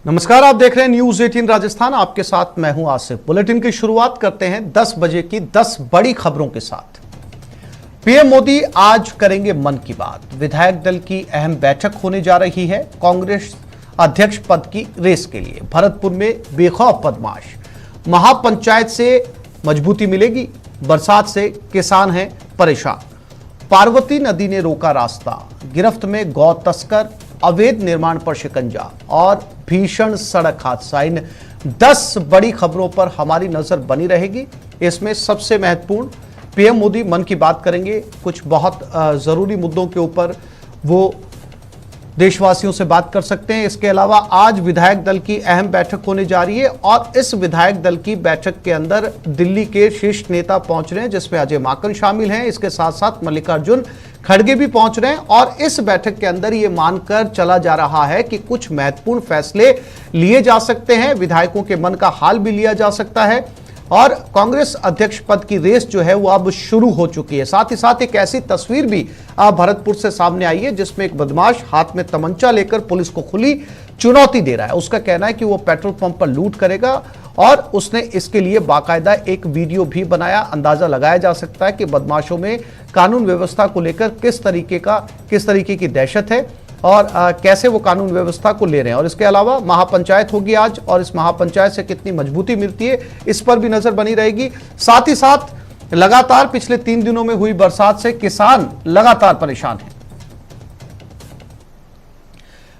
नमस्कार, आप देख रहे हैं न्यूज 18 राजस्थान। आपके साथ मैं हूं आसिफ। बुलेटिन की शुरुआत करते हैं 10 बजे की 10 बड़ी खबरों के साथ। पीएम मोदी आज करेंगे मन की बात। विधायक दल की अहम बैठक होने जा रही है। कांग्रेस अध्यक्ष पद की रेस के लिए भरतपुर में बेखौफ बदमाश। महापंचायत से मजबूती मिलेगी। बरसात से किसान हैं परेशान। पार्वती नदी ने रोका रास्ता। गिरफ्त में गौ तस्कर। अवैध निर्माण पर शिकंजा और भीषण सड़क हादसा। इन 10 बड़ी खबरों पर हमारी नजर बनी रहेगी। इसमें सबसे महत्वपूर्ण, पीएम मोदी मन की बात करेंगे। कुछ बहुत जरूरी मुद्दों के ऊपर वो देशवासियों से बात कर सकते हैं। इसके अलावा आज विधायक दल की अहम बैठक होने जा रही है और इस विधायक दल की बैठक के अंदर दिल्ली के शीर्ष नेता पहुंच रहे हैं, जिसमें अजय माकन शामिल हैं। इसके साथ साथ मल्लिकार्जुन खड़गे भी पहुंच रहे हैं और इस बैठक के अंदर ये मानकर चला जा रहा है कि कुछ महत्वपूर्ण फैसले लिए जा सकते हैं। विधायकों के मन का हाल भी लिया जा सकता है और कांग्रेस अध्यक्ष पद की रेस जो है वो अब शुरू हो चुकी है। साथ ही साथ एक ऐसी तस्वीर भी भरतपुर से सामने आई है जिसमें एक बदमाश हाथ में तमंचा लेकर पुलिस को खुली चुनौती दे रहा है। उसका कहना है कि वो पेट्रोल पंप पर लूट करेगा और उसने इसके लिए बाकायदा एक वीडियो भी बनाया। अंदाजा लगाया जा सकता है कि बदमाशों में कानून व्यवस्था को लेकर किस तरीके की दहशत है और कैसे वो कानून व्यवस्था को ले रहे हैं। और इसके अलावा महापंचायत होगी आज और इस महापंचायत से कितनी मजबूती मिलती है, इस पर भी नजर बनी रहेगी। साथ ही साथ लगातार पिछले 3 दिनों में हुई बरसात से किसान लगातार परेशान हैं।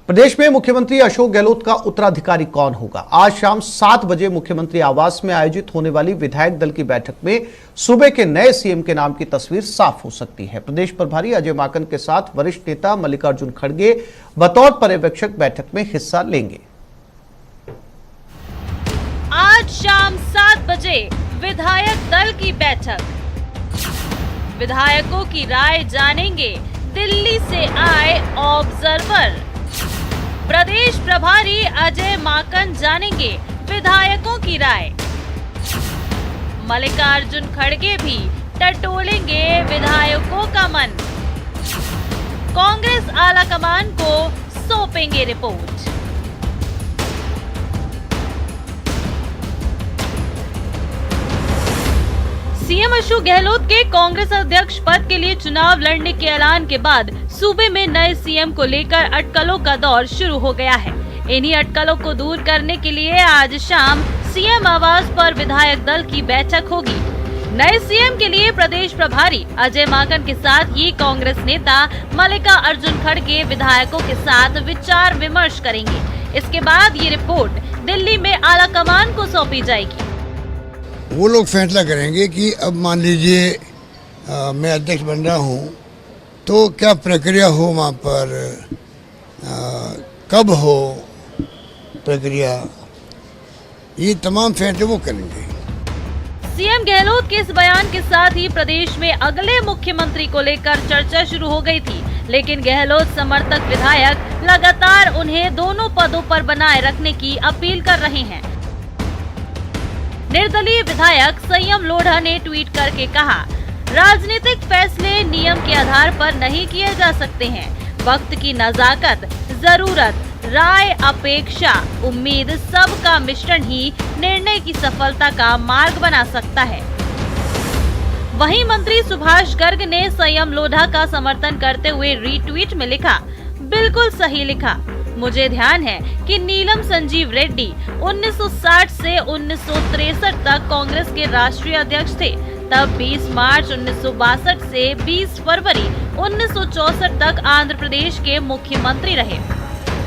प्रदेश में मुख्यमंत्री अशोक गहलोत का उत्तराधिकारी कौन होगा? आज शाम 7 बजे मुख्यमंत्री आवास में आयोजित होने वाली विधायक दल की बैठक में सूबे के नए सीएम के नाम की तस्वीर साफ हो सकती है। प्रदेश प्रभारी अजय माकन के साथ वरिष्ठ नेता मल्लिकार्जुन खड़गे बतौर पर्यवेक्षक बैठक में हिस्सा लेंगे। आज शाम 7 बजे विधायक दल की बैठक। विधायकों की राय जानेंगे दिल्ली से आए ऑब्जर्वर। प्रदेश प्रभारी अजय माकन जानेंगे विधायकों की राय। मल्लिकार्जुन खड़गे भी टटोलेंगे विधायकों का मन। कांग्रेस आलाकमान को सौंपेंगे रिपोर्ट। सीएम अशोक गहलोत के कांग्रेस अध्यक्ष पद के लिए चुनाव लड़ने के ऐलान के बाद सूबे में नए सीएम को लेकर अटकलों का दौर शुरू हो गया है। इन्हीं अटकलों को दूर करने के लिए आज शाम सीएम आवास पर विधायक दल की बैठक होगी। नए सीएम के लिए प्रदेश प्रभारी अजय माकन के साथ ही कांग्रेस नेता मल्लिकार्जुन खड़गे विधायकों के साथ विचार विमर्श करेंगे। इसके बाद ये रिपोर्ट दिल्ली में आलाकमान को सौंपी जाएगी। वो लोग फैसला करेंगे कि अब मान लीजिए मैं अध्यक्ष बन रहा हूँ तो क्या प्रक्रिया हो वहाँ पर, कब हो प्रक्रिया, ये तमाम फैसले वो करेंगे। सीएम गहलोत के इस बयान के साथ ही प्रदेश में अगले मुख्यमंत्री को लेकर चर्चा शुरू हो गई थी, लेकिन गहलोत समर्थक विधायक लगातार उन्हें दोनों पदों पर बनाए रखने की अपील कर रहे हैं। निर्दलीय विधायक संयम लोढ़ा ने ट्वीट करके कहा, राजनीतिक फैसले नियम के आधार पर नहीं किए जा सकते हैं। वक्त की नजाकत, जरूरत, राय, अपेक्षा, उम्मीद सबका मिश्रण ही निर्णय की सफलता का मार्ग बना सकता है। वहीं मंत्री सुभाष गर्ग ने संयम लोढ़ा का समर्थन करते हुए रीट्वीट में लिखा, बिल्कुल सही लिखा। मुझे ध्यान है कि नीलम संजीव रेड्डी 1960 से 1963 तक कांग्रेस के राष्ट्रीय अध्यक्ष थे। तब 20 मार्च 1962 से 20 फरवरी 1964 तक आंध्र प्रदेश के मुख्यमंत्री रहे।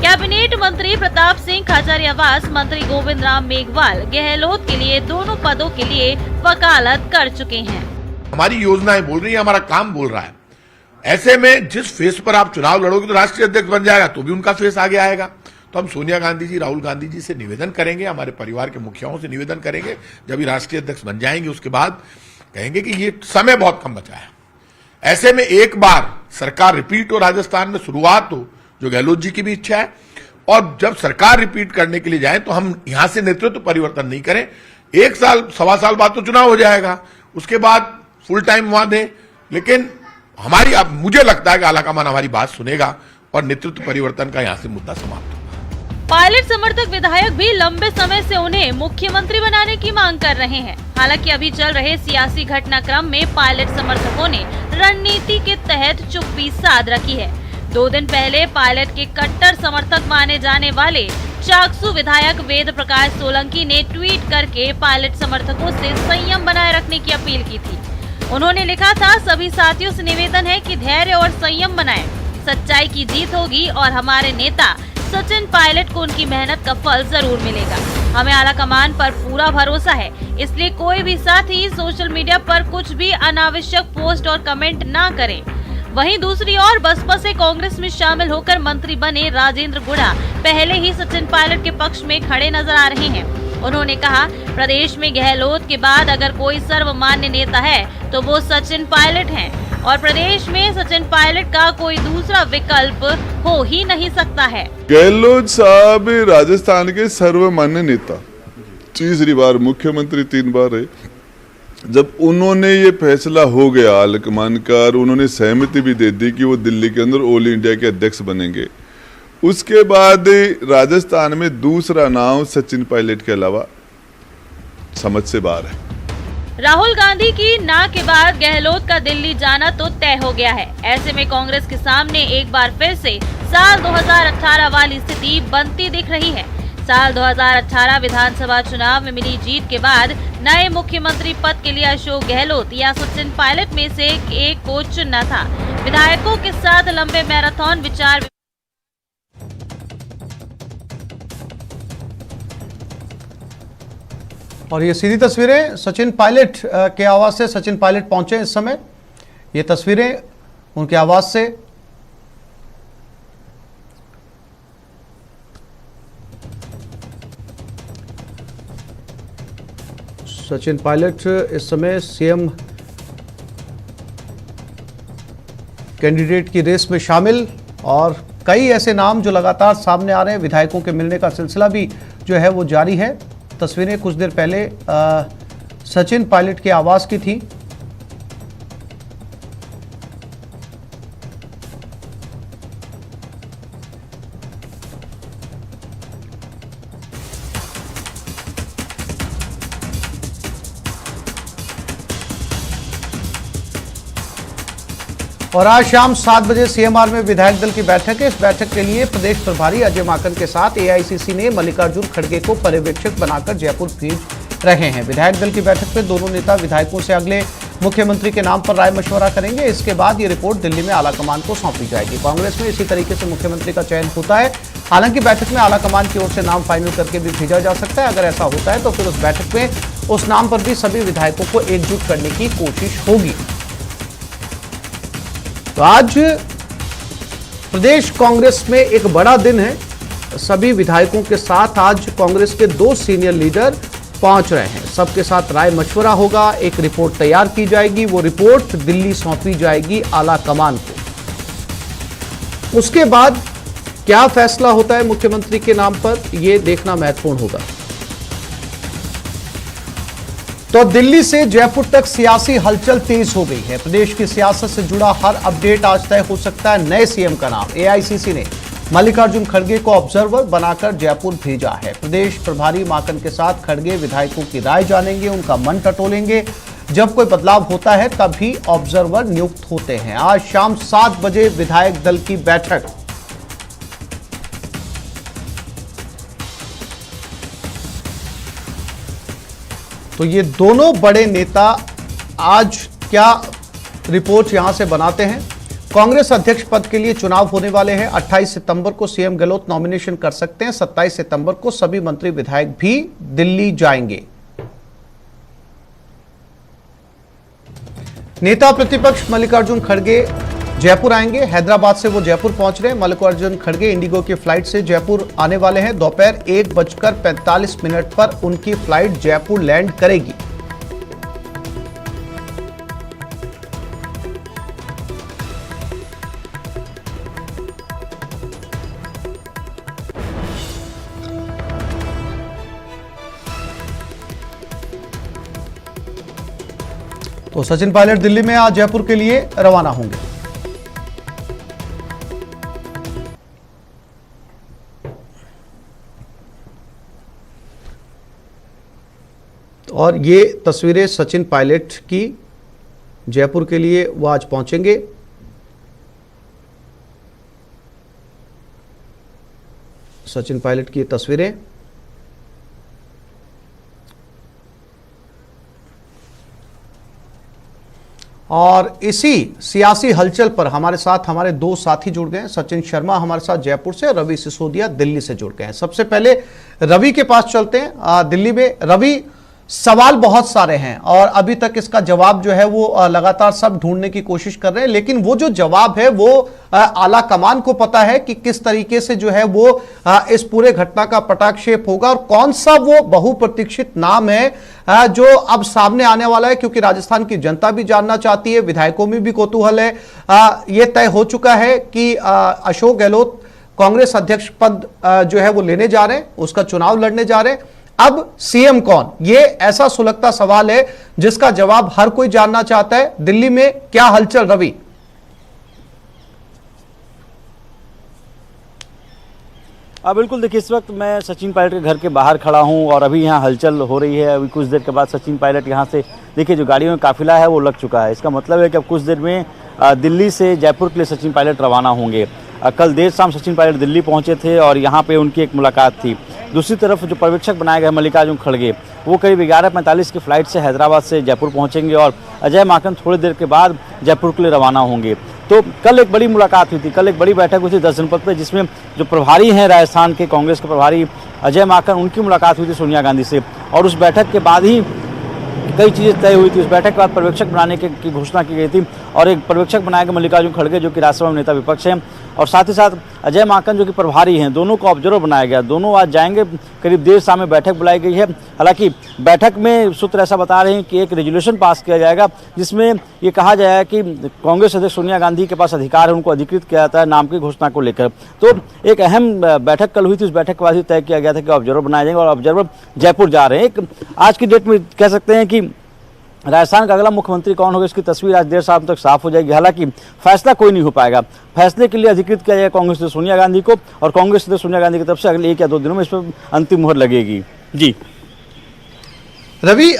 कैबिनेट मंत्री प्रताप सिंह खाचरियावास मंत्री गोविंद राम मेघवाल गहलोत के लिए दोनों पदों के लिए वकालत कर चुके हैं। हमारी योजनाएं बोल रही है, हमारा काम बोल रहा है। ऐसे में जिस फेस पर आप चुनाव लड़ोगे तो राष्ट्रीय अध्यक्ष बन जाएगा तो भी उनका फेस आगे आएगा। तो हम सोनिया गांधी जी, राहुल गांधी जी से निवेदन करेंगे, हमारे परिवार के मुखियाओं से निवेदन करेंगे, जब ये राष्ट्रीय अध्यक्ष बन जाएंगे उसके बाद कहेंगे कि ये समय बहुत कम बचा है। ऐसे में एक बार सरकार रिपीट हो, राजस्थान में शुरुआत हो, जो गहलोत जी की भी इच्छा है, और जब सरकार रिपीट करने के लिए जाए तो हम यहां से नेतृत्व परिवर्तन नहीं करें। 1 साल 1.25 साल बाद तो चुनाव हो जाएगा, उसके बाद फुल टाइम वहां दें। लेकिन हमारी, अब मुझे लगता है कि आलाकमान हमारी बात सुनेगा और नेतृत्व परिवर्तन का यहां से मुद्दा समाप्त होगा। पायलट समर्थक विधायक भी लंबे समय से उन्हें मुख्यमंत्री बनाने की मांग कर रहे हैं। हालांकि अभी चल रहे सियासी घटनाक्रम में पायलट समर्थकों ने रणनीति के तहत चुप्पी साध रखी है। 2 दिन पहले पायलट के कट्टर समर्थक माने जाने वाले चाकसू विधायक वेद प्रकाश सोलंकी ने ट्वीट करके पायलट समर्थकों से संयम बनाए रखने की अपील की थी। उन्होंने लिखा था, सभी साथियों से निवेदन है कि धैर्य और संयम बनाएं। सच्चाई की जीत होगी और हमारे नेता सचिन पायलट को उनकी मेहनत का फल जरूर मिलेगा। हमें आला कमान पर पूरा भरोसा है, इसलिए कोई भी साथी सोशल मीडिया पर कुछ भी अनावश्यक पोस्ट और कमेंट ना करें। वहीं दूसरी ओर बसपा से कांग्रेस में शामिल होकर मंत्री बने राजेंद्र गुड़ा पहले ही सचिन पायलट के पक्ष में खड़े नजर आ रहे हैं। उन्होंने कहा, प्रदेश में गहलोत के बाद अगर कोई सर्वमान्य नेता है तो वो सचिन पायलट हैं और प्रदेश में सचिन पायलट का कोई दूसरा विकल्प हो ही नहीं सकता है। गहलोत साहब राजस्थान के सर्वमान्य नेता, तीसरी बार मुख्यमंत्री 3 बार है। जब उन्होंने ये फैसला हो गया आलकमान का और उन्होंने सहमति भी दे दी कि वो दिल्ली के अंदर ऑल इंडिया के अध्यक्ष बनेंगे, उसके बाद राजस्थान में दूसरा नाम सचिन पायलट के अलावा समझ से बाहर है। राहुल गांधी की ना के बाद गहलोत का दिल्ली जाना तो तय हो गया है। ऐसे में कांग्रेस के सामने एक बार फिर से साल 2018 वाली स्थिति बनती दिख रही है। साल 2018 विधानसभा चुनाव में मिली जीत के बाद नए मुख्यमंत्री पद के लिए अशोक गहलोत या सचिन पायलट में से एक को चुनना था। विधायकों के साथ लंबे मैराथन विचार और ये सीधी तस्वीरें सचिन पायलट के आवास से सचिन पायलट पहुंचे इस समय। ये तस्वीरें उनके आवास से। सचिन पायलट इस समय सीएम कैंडिडेट की रेस में शामिल और कई ऐसे नाम जो लगातार सामने आ रहे हैं। विधायकों के मिलने का सिलसिला भी जो है वो जारी है। तस्वीरें कुछ देर पहले सचिन पायलट के आवास की थी। और आज शाम 7 बजे सीएमआर में विधायक दल की बैठक है। इस बैठक के लिए प्रदेश प्रभारी अजय माकन के साथ एआईसीसी ने मल्लिकार्जुन खड़गे को पर्यवेक्षक बनाकर जयपुर भेज रहे हैं। विधायक दल की बैठक में दोनों नेता विधायकों से अगले मुख्यमंत्री के नाम पर राय मशवरा करेंगे। इसके बाद ये रिपोर्ट दिल्ली में आलाकमान को सौंपी जाएगी। कांग्रेस में इसी तरीके से मुख्यमंत्री का चयन होता है। हालांकि बैठक में आलाकमान की ओर से नाम फाइनल करके भी भेजा जा सकता है। अगर ऐसा होता है तो फिर उस बैठक में उस नाम पर भी सभी विधायकों को एकजुट करने की कोशिश होगी। तो आज प्रदेश कांग्रेस में एक बड़ा दिन है। सभी विधायकों के साथ आज कांग्रेस के 2 सीनियर लीडर पहुंच रहे हैं। सबके साथ राय मशवरा होगा, एक रिपोर्ट तैयार की जाएगी, वो रिपोर्ट दिल्ली सौंपी जाएगी आला कमान को। उसके बाद क्या फैसला होता है मुख्यमंत्री के नाम पर, यह देखना महत्वपूर्ण होगा। तो दिल्ली से जयपुर तक सियासी हलचल तेज हो गई है। प्रदेश की सियासत से जुड़ा हर अपडेट आज तय हो सकता है। नए सीएम का नाम एआईसीसी ने मल्लिकार्जुन खड़गे को ऑब्जर्वर बनाकर जयपुर भेजा है। प्रदेश प्रभारी माकन के साथ खड़गे विधायकों की राय जानेंगे, उनका मन टटोलेंगे। जब कोई बदलाव होता है तभी ऑब्जर्वर नियुक्त होते हैं। आज शाम 7 बजे विधायक दल की बैठक। तो ये दोनों बड़े नेता आज क्या रिपोर्ट यहां से बनाते हैं। कांग्रेस अध्यक्ष पद के लिए चुनाव होने वाले हैं। 28 सितंबर को सीएम गहलोत नॉमिनेशन कर सकते हैं। 27 सितंबर को सभी मंत्री विधायक भी दिल्ली जाएंगे। नेता प्रतिपक्ष मल्लिकार्जुन खड़गे जयपुर आएंगे। हैदराबाद से वो जयपुर पहुंच रहे हैं। मल्लिकार्जुन खड़गे इंडिगो की फ्लाइट से जयपुर आने वाले हैं। दोपहर 1:45 पर उनकी फ्लाइट जयपुर लैंड करेगी। तो सचिन पायलट दिल्ली में आज जयपुर के लिए रवाना होंगे। और ये तस्वीरें सचिन पायलट की, जयपुर के लिए वो आज पहुंचेंगे। सचिन पायलट की तस्वीरें। और इसी सियासी हलचल पर हमारे साथ हमारे दो साथी जुड़ गए हैं। सचिन शर्मा हमारे साथ जयपुर से, रवि सिसोदिया दिल्ली से जुड़ गए हैं। सबसे पहले रवि के पास चलते हैं। दिल्ली में रवि, सवाल बहुत सारे हैं और अभी तक इसका जवाब जो है वो लगातार सब ढूंढने की कोशिश कर रहे हैं, लेकिन वो जो जवाब है वो आला कमान को पता है कि किस तरीके से जो है वो इस पूरे घटना का पटाक्षेप होगा और कौन सा वो बहुप्रतीक्षित नाम है जो अब सामने आने वाला है, क्योंकि राजस्थान की जनता भी जानना चाहती है, विधायकों में भी कौतूहल है। यह तय हो चुका है कि अशोक गहलोत कांग्रेस अध्यक्ष पद जो है वो लेने जा रहे हैं, उसका चुनाव लड़ने जा रहे हैं। अब सीएम कौन, ये ऐसा सुलगता सवाल है जिसका जवाब हर कोई जानना चाहता है। दिल्ली में क्या हलचल रवि? बिल्कुल, देखिए इस वक्त मैं सचिन पायलट के घर के बाहर खड़ा हूं और अभी यहां हलचल हो रही है। अभी कुछ देर के बाद सचिन पायलट यहां से, देखिए जो गाड़ियों में काफिला है वो लग चुका है। इसका मतलब है कि अब कुछ देर में दिल्ली से जयपुर के लिए सचिन पायलट रवाना होंगे। कल देर शाम सचिन पायलट दिल्ली पहुंचे थे और यहाँ पे उनकी एक मुलाकात थी। दूसरी तरफ जो पर्यवेक्षक बनाए गए मल्लिकार्जुन खड़गे, वो करीब 11:45 की फ्लाइट से हैदराबाद से जयपुर पहुंचेंगे और अजय माकन थोड़ी देर के बाद जयपुर के लिए रवाना होंगे। तो कल एक बड़ी मुलाकात हुई थी, कल एक बड़ी बैठक हुई थी 10 जनपद पे, जिसमें जो प्रभारी हैं राजस्थान के कांग्रेस के प्रभारी अजय माकन, उनकी मुलाकात हुई थी सोनिया गांधी से और उस बैठक के बाद ही कई चीज़ें तय हुई थी। उस बैठक के बाद पर्यवेक्षक बनाने की घोषणा की गई थी और एक पर्यवेक्षक बनाए गए मल्लिकार्जुन खड़गे जो कि राज्यसभा में नेता विपक्ष हैं और साथ ही साथ अजय माकन जो कि प्रभारी हैं, दोनों को ऑब्जर्वर बनाया गया। दोनों आज जाएंगे, करीब देर शाम में बैठक बुलाई गई है। हालांकि बैठक में सूत्र ऐसा बता रहे हैं कि एक रेजोल्यूशन पास किया जाएगा जिसमें ये कहा जाएगा कि कांग्रेस अध्यक्ष सोनिया गांधी के पास अधिकार है, उनको अधिकृत किया जाता है नाम की घोषणा को लेकर। तो एक अहम बैठक कल हुई थी, उस बैठक के बाद ही तय किया गया था कि ऑब्जर्वर बनाए जाएंगे और ऑब्जर्वर जयपुर जा रहे हैं। एक आज की डेट में कह सकते हैं कि राजस्थान का अगला मुख्यमंत्री कौन होगा इसकी तस्वीर आज देर शाम तक साफ हो जाएगी। हालांकि फैसला कोई नहीं हो पाएगा, फैसले के लिए अधिकृत किया जाएगा कांग्रेस अध्यक्ष सोनिया गांधी को और कांग्रेस अध्यक्ष सोनिया गांधी की तरफ से अगले 1 या 2 दिनों में इस पर अंतिम मुहर लगेगी। जी रवि,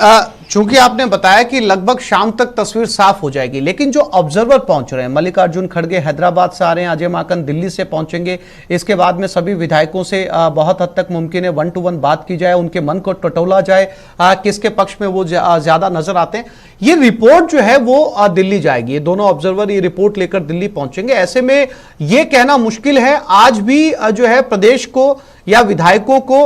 चूंकि आपने बताया कि लगभग शाम तक तस्वीर साफ हो जाएगी, लेकिन जो ऑब्जर्वर पहुंच रहे हैं, मल्लिकार्जुन खड़गे हैदराबाद से आ रहे हैं, अजय माकन दिल्ली से पहुंचेंगे, इसके बाद में सभी विधायकों से बहुत हद तक मुमकिन है 1 to 1 बात की जाए, उनके मन को टटोला जाए, किसके पक्ष में वो ज्यादा नजर आते हैं। ये रिपोर्ट जो है वो दिल्ली जाएगी, ये दोनों ऑब्जर्वर ये रिपोर्ट लेकर दिल्ली पहुंचेंगे। ऐसे में ये कहना मुश्किल है, आज भी जो है प्रदेश को या विधायकों को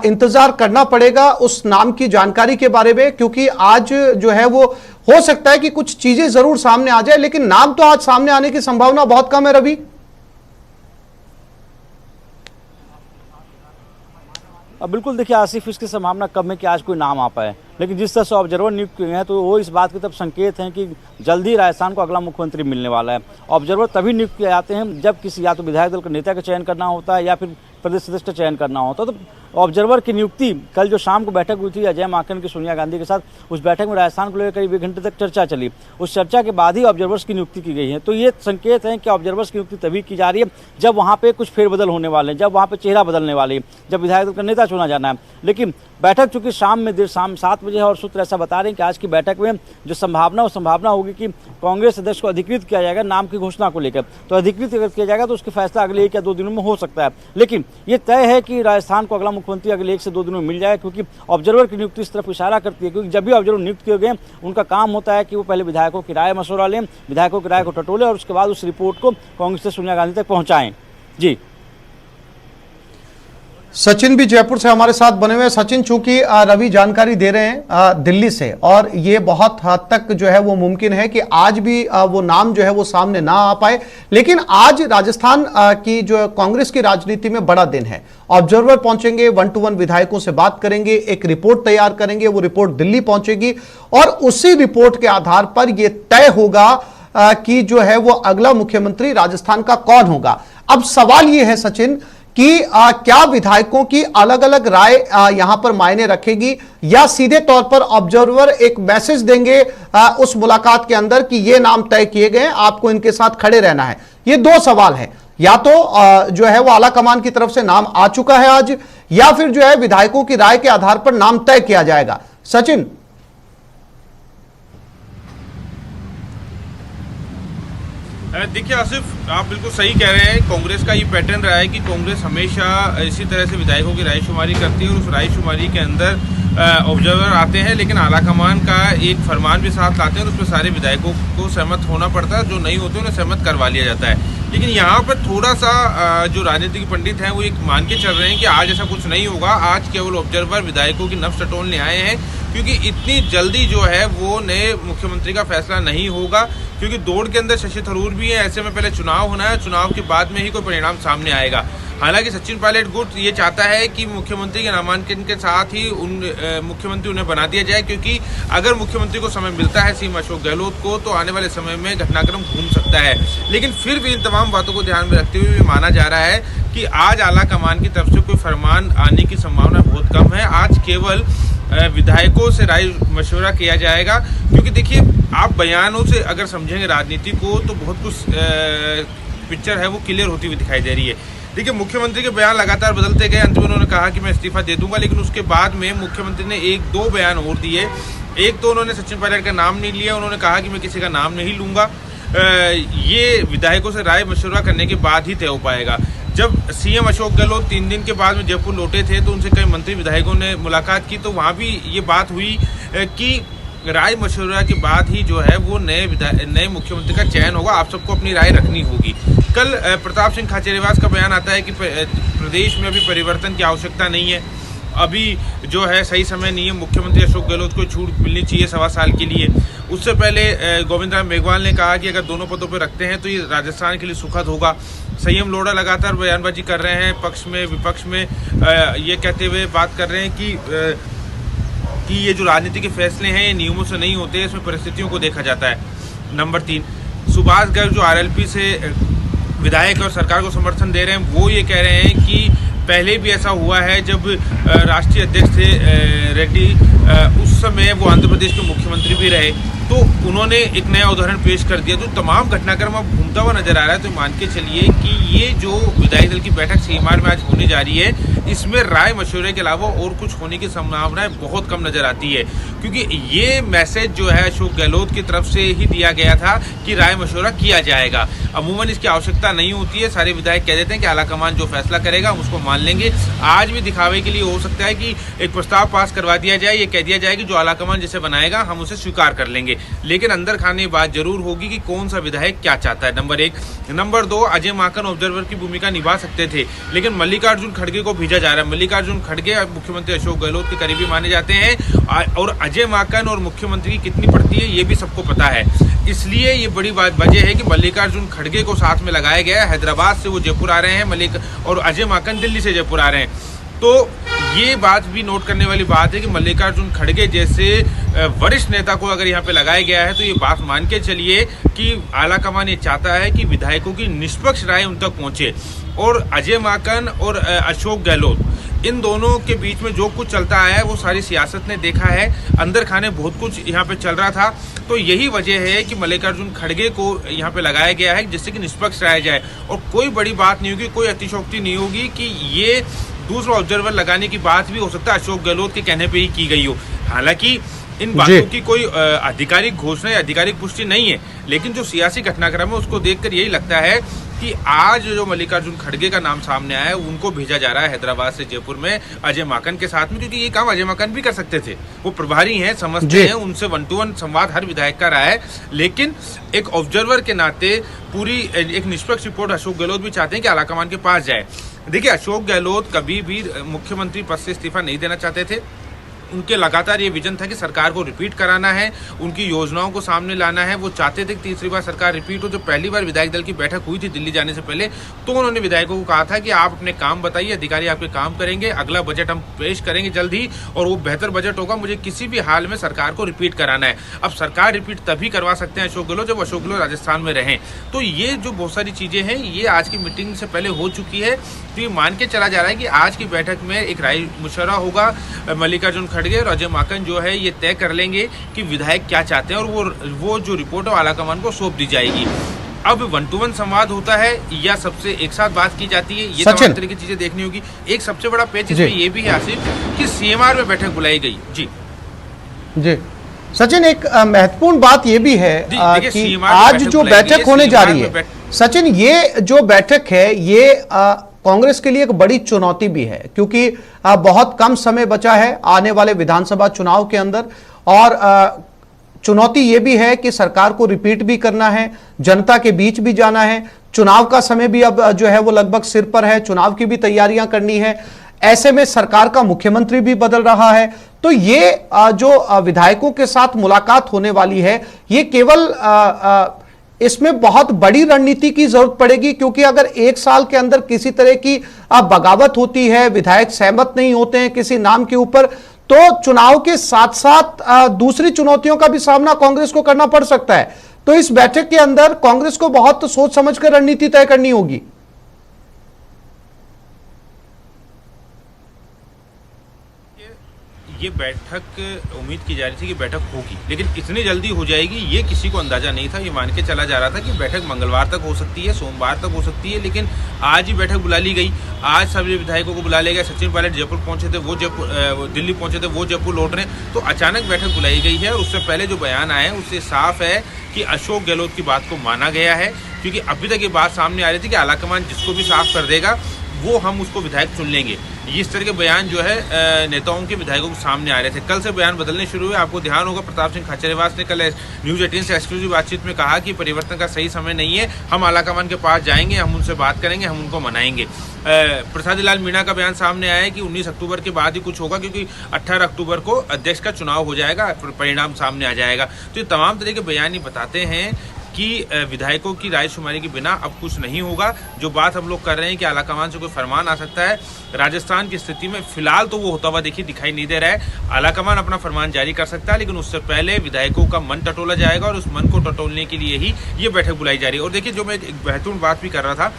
इंतजार करना पड़ेगा उस नाम की जानकारी के बारे में, क्योंकि आज जो है वो हो सकता है कि कुछ चीजें जरूर सामने आ जाए, लेकिन नाम तो आज सामने आने की संभावना बहुत कम है रवि। अब बिल्कुल देखिए आसिफ, इसकी संभावना कम है कि आज कोई नाम आ पाए, लेकिन जिस तरह से ऑब्जर्वर नियुक्त किए हैं तो वो इस बात की तरफ संकेत हैं कि जल्द ही राजस्थान को अगला मुख्यमंत्री मिलने वाला है। ऑब्जर्वर तभी नियुक्त किए जाते हैं जब किसी या तो विधायक दल के नेता का चयन करना होता है या फिर प्रदेश सदस्य का चयन करना होता है। तो ऑब्जर्वर की नियुक्ति, कल जो शाम को बैठक हुई थी अजय माकन की सोनिया गांधी के साथ, उस बैठक में राजस्थान को लेकर करीब 1 घंटे तक चर्चा चली। उस चर्चा के बाद ही ऑब्जर्वर्स की नियुक्ति की गई है। तो ये संकेत है कि ऑब्जर्वर्स की नियुक्ति तभी की जा रही है जब वहाँ पे कुछ फेरबदल होने वाले हैं, जब वहाँ पे चेहरा बदलने वाले हैं, जब विधायक दल का नेता चुना जाना है। लेकिन बैठक चूंकि शाम में देर शाम 7 बजे है और सूत्र ऐसा बता रहे हैं कि आज की बैठक में जो संभावना होगी कि कांग्रेस अध्यक्ष को अधिकृत किया जाएगा नाम की घोषणा को लेकर। तो अधिकृत अगर किया जाएगा तो उसका फैसला अगले 1 या 2 दिनों में हो सकता है। लेकिन ये तय है कि राजस्थान को अगला मुख्यमंत्री अगले 1 से 2 दिनों में मिल जाएगा, क्योंकि ऑब्जर्वर की नियुक्ति इस तरफ इशारा करती है। क्योंकि जब भी ऑब्जर्वर नियुक्त किए गए उनका काम होता है कि वो पहले विधायकों की राय मशवरा लें, विधायकों की राय को टटोलें और उसके बाद उस रिपोर्ट को कांग्रेस से सोनिया गांधी तक पहुंचाएं। जी सचिन भी जयपुर से हमारे साथ बने हुए। सचिन, चूंकि रवि जानकारी दे रहे हैं दिल्ली से और ये बहुत हद तक जो है वो मुमकिन है कि आज भी वो नाम जो है वो सामने ना आ पाए, लेकिन आज राजस्थान की जो कांग्रेस की राजनीति में बड़ा दिन है। ऑब्जर्वर पहुंचेंगे, 1 to 1 विधायकों से बात करेंगे, एक रिपोर्ट तैयार करेंगे, वो रिपोर्ट दिल्ली पहुंचेगी और उसी रिपोर्ट के आधार पर यह तय होगा कि जो है वो अगला मुख्यमंत्री राजस्थान का कौन होगा। अब सवाल यह है सचिन कि क्या विधायकों की अलग अलग राय यहां पर मायने रखेगी या सीधे तौर पर ऑब्जर्वर एक मैसेज देंगे उस मुलाकात के अंदर कि ये नाम तय किए गए, आपको इनके साथ खड़े रहना है। ये 2 सवाल है, या तो जो है वो आला कमान की तरफ से नाम आ चुका है आज, या फिर जो है विधायकों की राय के आधार पर नाम तय किया जाएगा। सचिन, देखिए आसिफ, आप बिल्कुल सही कह रहे हैं। कांग्रेस का ये पैटर्न रहा है कि कांग्रेस हमेशा इसी तरह से विधायकों की रायशुमारी करती है और उस रायशुमारी के अंदर ऑब्जर्वर आते हैं, लेकिन आलाकमान का एक फरमान भी साथ लाते हैं और उसमें सारे विधायकों को सहमत होना पड़ता है। जो नहीं होते उन्हें सहमत करवा लिया जाता है। लेकिन यहाँ पर थोड़ा सा जो राजनीतिक पंडित हैं वो एक मान के चल रहे हैं कि आज ऐसा कुछ नहीं होगा। आज केवल ऑब्जर्वर विधायकों की नब्ज टटोलने आए हैं, क्योंकि इतनी जल्दी जो है वो नए मुख्यमंत्री का फैसला नहीं होगा, क्योंकि दौड़ के अंदर शशि थरूर भी है। ऐसे में पहले चुनाव होना है, चुनाव के बाद में ही कोई परिणाम सामने आएगा। हालांकि सचिन पायलट गुट ये चाहता है कि मुख्यमंत्री के नामांकन के साथ ही मुख्यमंत्री उन्हें बना दिया जाए, क्योंकि अगर मुख्यमंत्री को समय मिलता है सीएम अशोक गहलोत को, तो आने वाले समय में घटनाक्रम घूम सकता है। लेकिन फिर भी इन तमाम बातों को ध्यान में रखते हुए माना जा रहा है कि आज आला कमान की तरफ से कोई फरमान आने की संभावना बहुत कम है। आज केवल विधायकों से राय मशवरा किया जाएगा, क्योंकि देखिए आप बयानों से अगर समझेंगे राजनीति को तो बहुत कुछ पिक्चर है वो क्लियर होती हुई दिखाई दे रही है। देखिए मुख्यमंत्री के बयान लगातार बदलते गए। अंत में उन्होंने कहा कि मैं इस्तीफा दे दूंगा, लेकिन उसके बाद में मुख्यमंत्री ने 1-2 बयान और दिए। एक तो उन्होंने सचिन पायलट का नाम नहीं लिया, उन्होंने कहा कि मैं किसी का नाम नहीं लूंगा। ये विधायकों से राय मशवरा करने के बाद ही तय हो पाएगा। जब सीएम अशोक गहलोत 3 दिन के बाद में जयपुर लौटे थे तो उनसे कई मंत्री विधायकों ने मुलाकात की, तो वहाँ भी ये बात हुई कि राय मशवरा के बाद ही जो है वो नए मुख्यमंत्री का चयन होगा। आप सबको अपनी राय रखनी होगी। कल प्रताप सिंह खाचरियावास का बयान आता है कि प्रदेश में अभी परिवर्तन की आवश्यकता नहीं है, अभी जो है सही समय नहीं है, मुख्यमंत्री अशोक गहलोत को छूट मिलनी चाहिए 1.25 साल के लिए। उससे पहले गोविंद राम मेघवाल ने कहा कि अगर दोनों पदों पर रखते हैं तो ये राजस्थान के लिए सुखद होगा। संयम लोढ़ा लगातार बयानबाजी कर रहे हैं, पक्ष में विपक्ष में ये कहते हुए बात कर रहे हैं कि ये जो राजनीति के फैसले हैं ये नियमों से नहीं होते, इसमें परिस्थितियों को देखा जाता है। नंबर 3, सुभाष गर्ग जो आरएलपी से विधायक और सरकार को समर्थन दे रहे हैं, वो ये कह रहे हैं कि पहले भी ऐसा हुआ है जब राष्ट्रीय अध्यक्ष थे रेड्डी, उस समय वो आंध्र प्रदेश के मुख्यमंत्री भी रहे, तो उन्होंने एक नया उदाहरण पेश कर दिया। जो तमाम घटनाक्रम अब घूमता हुआ नजर आ रहा है, तो मान के चलिए कि ये जो विधायक दल की बैठक सीएमआर में आज होने जा रही है, इसमें राय मशवरे के अलावा और कुछ होने की संभावनाएं बहुत कम नजर आती है, क्योंकि ये मैसेज जो है अशोक गहलोत की तरफ से ही दिया गया था कि राय मशवरा किया जाएगा। अमूमन इसकी आवश्यकता नहीं होती है, सारे विधायक कह देते हैं कि आलाकमान जो फैसला करेगा हम उसको मान लेंगे। आज भी दिखावे के लिए हो सकता है कि एक प्रस्ताव पास करवा दिया जाए, ये कह दिया जाए कि जो आलाकमान जिसे बनाएगा हम उसे स्वीकार कर लेंगे, लेकिन अंदर खाने बात जरूर होगी कि कौन सा विधायक क्या चाहता है। Number 1। Number 2, Ajay Maken observer की भूमिका निभा सकते थे, लेकिन मल्लिकार्जुन खड़गे को भेजा जा रहा है। मल्लिकार्जुन खड़गे मुख्यमंत्री अशोक गहलोत के करीबी माने जाते हैं, और अजय माकन और मुख्यमंत्री की कितनी पड़ती है ये भी सबको पता है। इसलिए ये बड़ी वजह है कि मल्लिकार्जुन खड़गे को साथ में लगाया गया है। हैदराबाद से वो जयपुर आ रहे हैं, और अजय माकन दिल्ली से जयपुर आ रहे हैं। तो ये बात भी नोट करने वाली बात है कि मल्लिकार्जुन खड़गे जैसे वरिष्ठ नेता को अगर यहाँ पे लगाया गया है, तो ये बात मान के चलिए कि आलाकमान ये चाहता है कि विधायकों की निष्पक्ष राय उन तक पहुंचे। और अजय माकन और अशोक गहलोत, इन दोनों के बीच में जो कुछ चलता है वो सारी सियासत ने देखा है, अंदर खाने बहुत कुछ यहाँ पे चल रहा था। तो यही वजह है कि मल्लिकार्जुन खड़गे को यहाँ पे लगाया गया है, जिससे कि निष्पक्ष राय जाए और कोई बड़ी बात नहीं होगी, कोई अतिशयोक्ति नहीं होगी कि ये दूसरा ऑब्जर्वर लगाने की बात भी हो सकता है अशोक गहलोत के कहने पे ही की गई हो। हालांकि इन बातों की कोई आधिकारिक घोषणा या आधिकारिक पुष्टि नहीं है, लेकिन जो सियासी घटनाक्रम है उसको देखकर यही लगता है कि आज जो मल्लिकार्जुन खड़गे का नाम सामने आया है उनको भेजा जा रहा है हैदराबाद से जयपुर में अजय माकन के साथ में, क्योंकि ये काम अजय माकन भी कर सकते थे। वो प्रभारी हैं, समझते हैं, उनसे 1-to-1 संवाद हर विधायक का रहा है। लेकिन एक ऑब्जर्वर के नाते पूरी एक निष्पक्ष रिपोर्ट अशोक गहलोत भी चाहते हैं कि आलाकमान के पास जाए। देखिए, अशोक गहलोत कभी भी मुख्यमंत्री पद से इस्तीफा नहीं देना चाहते थे। उनके लगातार ये विजन था कि सरकार को रिपीट कराना है, उनकी योजनाओं को सामने लाना है। वो चाहते थे कि तीसरी बार सरकार रिपीट हो। जो पहली बार विधायक दल की बैठक हुई थी दिल्ली जाने से पहले, तो उन्होंने विधायकों को कहा था कि आप अपने काम बताइए, अधिकारी आपके काम करेंगे, अगला बजट हम पेश करेंगे जल्द ही, और वो बेहतर बजट होगा, मुझे किसी भी हाल में सरकार को रिपीट कराना है। अब सरकार रिपीट तभी करवा सकते हैं अशोक गहलोत जब अशोक गहलोत राजस्थान में रहें। तो ये जो बहुत सारी चीजें हैं ये आज की मीटिंग से पहले हो चुकी है। तो ये मान के चला जा रहा है कि आज की बैठक में एक राय मशवरा होगा। मल्लिकार्जुन खड़गे और अजय माकन जो है ये तय कर लेंगे कि विधायक क्या चाहते हैं, और वो जो रिपोर्ट है आलाकमान को सौंप दी जाएगी। अब 1-to-1 संवाद होता है या सबसे एक साथ बात की जाती है, ये तमाम तरह की चीजें देखनी होगी। एक सबसे बड़ा पेच इसमें ये भी है आसिफ कि सीएमआर में बैठक बुलाई गई। जी जी सचिन, एक महत्वपूर्ण बात ये भी है देखिए, कि सीमा आज जो बुलाएगी, बैठक होने जा सीमा रही में है सचिन, ये जो बैठक है ये कांग्रेस के लिए एक बड़ी चुनौती भी है, क्योंकि बहुत कम समय बचा है आने वाले विधानसभा चुनाव के अंदर, और चुनौती ये भी है कि सरकार को रिपीट भी करना है, जनता के बीच भी जाना है, चुनाव का समय भी अब जो है वो लगभग सिर पर है, चुनाव की भी तैयारियां करनी है। ऐसे में सरकार का मुख्यमंत्री भी बदल रहा है, तो ये जो विधायकों के साथ मुलाकात होने वाली है, ये केवल इसमें बहुत बड़ी रणनीति की जरूरत पड़ेगी, क्योंकि अगर एक साल के अंदर किसी तरह की बगावत होती है, विधायक सहमत नहीं होते हैं किसी नाम के ऊपर, तो चुनाव के साथ साथ दूसरी चुनौतियों का भी सामना कांग्रेस को करना पड़ सकता है। तो इस बैठक के अंदर कांग्रेस को बहुत सोच समझकर रणनीति तय करनी होगी। ये बैठक उम्मीद की जा रही थी कि बैठक होगी, लेकिन इतनी जल्दी हो जाएगी ये किसी को अंदाजा नहीं था। ये मान के चला जा रहा था कि बैठक मंगलवार तक हो सकती है, सोमवार तक हो सकती है, लेकिन आज ही बैठक बुला ली गई। आज सभी विधायकों को बुला लिया गया। सचिन पायलट जयपुर पहुंचे थे, वो दिल्ली पहुंचे थे, वो जयपुर लौट रहे हैं, तो अचानक बैठक बुलाई गई है। और उससे पहले जो बयान आए हैं उससे साफ है कि अशोक गहलोत की बात को माना गया है, क्योंकि अभी तक ये बात सामने आ रही थी कि आलाकमान जिसको भी साफ कर देगा वो हम उसको विधायक चुन लेंगे। इस तरह के बयान जो है नेताओं के विधायकों के सामने आ रहे थे। कल से बयान बदलने शुरू हुए। आपको ध्यान होगा प्रताप सिंह खाचरियावास ने कल न्यूज 18 से एक्सक्लूसिव बातचीत में कहा कि परिवर्तन का सही समय नहीं है, हम आलाकमान के पास जाएंगे, हम उनसे बात करेंगे, हम उनको मनाएंगे। प्रसाद लाल मीणा का बयान सामने आया है कि 19 अक्टूबर के बाद ही कुछ होगा, क्योंकि 18 अक्टूबर को अध्यक्ष का चुनाव हो जाएगा, परिणाम सामने आ जाएगा। तो ये तमाम तरह के बयान ही बताते हैं कि विधायकों की रायशुमारी के बिना अब कुछ नहीं होगा। जो बात हम लोग कर रहे हैं कि आलाकमान से कोई फरमान आ सकता है, राजस्थान की स्थिति में फिलहाल तो वो होता हुआ देखिए दिखाई नहीं दे रहा है। आलाकमान अपना फरमान जारी कर सकता है, लेकिन उससे पहले विधायकों का मन टटोला जाएगा, और उस मन को टटोलने के लिए ही ये बैठक बुलाई जा रही है। और देखिए, जो मैं एक महत्वपूर्ण बात भी कर रहा था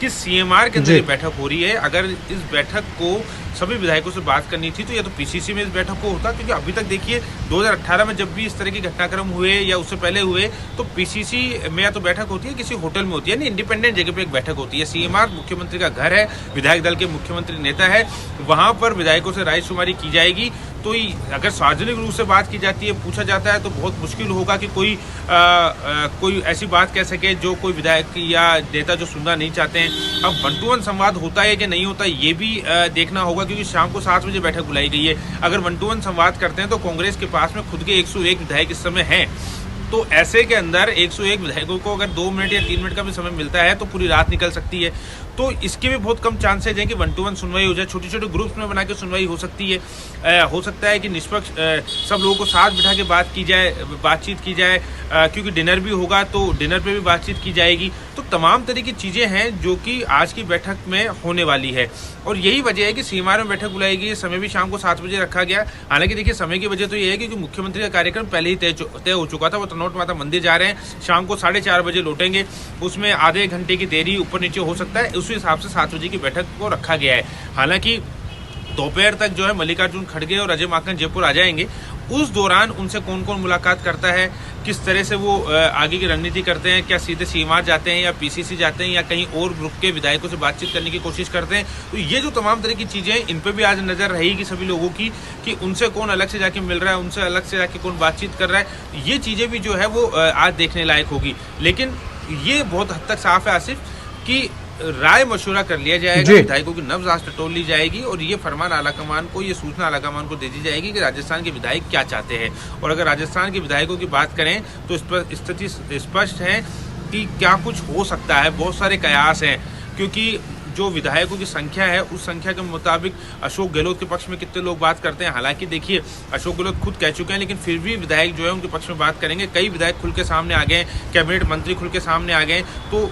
कि सीएमआर के अंदर बैठक हो रही है। अगर इस बैठक को सभी विधायकों से बात करनी थी तो या तो पीसीसी में इस बैठक को होता, क्योंकि अभी तक देखिए 2018 में जब भी इस तरह के घटनाक्रम हुए या उससे पहले हुए तो पीसीसी में या तो बैठक होती है, किसी होटल में होती है, नहीं इंडिपेंडेंट जगह पे एक बैठक होती है। सीएमआर मुख्यमंत्री का घर है, विधायक दल के मुख्यमंत्री नेता है, वहां पर विधायकों से रायशुमारी की जाएगी। तो अगर सार्वजनिक रूप से बात की जाती है, पूछा जाता है, तो बहुत मुश्किल होगा कि कोई ऐसी बात कह सके जो कोई विधायक या नेता जो सुनना नहीं चाहते हैं। अब 1-to-1 संवाद होता है कि नहीं होता ये भी देखना होगा, क्योंकि शाम को 7 बजे बैठक बुलाई गई है। अगर 1-to-1 संवाद करते हैं तो कांग्रेस के पास में खुद के 101 विधायक इस समय हैं, तो ऐसे के अंदर 101 विधायकों को अगर 2 मिनट या 3 मिनट का भी समय मिलता है तो पूरी रात निकल सकती है। तो इसके भी बहुत कम चांसेज हैं कि 1-to-1 सुनवाई हो जाए। छोटे छोटे ग्रुप्स में बना के सुनवाई हो सकती है। हो सकता है कि निष्पक्ष सब लोगों को साथ बिठा के बातचीत की जाए, क्योंकि डिनर भी होगा तो डिनर पे भी बातचीत की जाएगी। तो तमाम तरह की चीज़ें हैं जो कि आज की बैठक में होने वाली है, और यही वजह है कि सीएमआर में बैठक बुलाई गई। समय भी शाम को 7 बजे रखा गया। हालांकि देखिए, समय की वजह तो ये है कि मुख्यमंत्री का कार्यक्रम पहले ही तय हो चुका था। वो तनोट माता मंदिर जा रहे हैं, शाम को 4:30 बजे लौटेंगे, उसमें आधे घंटे की देरी ऊपर नीचे हो सकता है, उसी हिसाब से 7 बजे की बैठक को रखा गया है। हालांकि दोपहर तक जो है मल्लिकार्जुन खड़गे और अजय माकन जयपुर आ जाएंगे। उस दौरान उनसे कौन कौन मुलाकात करता है, किस तरह से वो आगे की रणनीति करते हैं, क्या सीधे सीएमआर जाते हैं या पीसीसी जाते हैं या कहीं और ग्रुप के विधायकों से बातचीत करने की कोशिश करते हैं, तो ये जो तमाम तरह की चीज़ें हैं इन पर भी आज नज़र रहेगी सभी लोगों की कि उनसे कौन अलग से जाके मिल रहा है, उनसे अलग से जाके कौन बातचीत कर रहा है। ये चीज़ें भी जो है वो आज देखने लायक होगी। लेकिन ये बहुत हद तक साफ है आसिफ कि राय मशवरा कर लिया जाएगा, विधायकों की नब्ज आज टटोल ली जाएगी, और ये फरमान आलाकमान को, ये सूचना आलाकमान को दे दी जाएगी कि राजस्थान के विधायक क्या चाहते हैं। और अगर राजस्थान के विधायकों की बात करें तो इस पर स्थिति स्पष्ट है कि क्या कुछ हो सकता है। बहुत सारे कयास हैं, क्योंकि जो विधायकों की संख्या है उस संख्या के मुताबिक अशोक गहलोत के पक्ष में कितने लोग बात करते हैं। हालांकि देखिए, अशोक गहलोत खुद कह चुके हैं, लेकिन फिर भी विधायक जो है उनके पक्ष में बात करेंगे। कई विधायक खुल के सामने आ गए, कैबिनेट मंत्री खुल के सामने आ गए। तो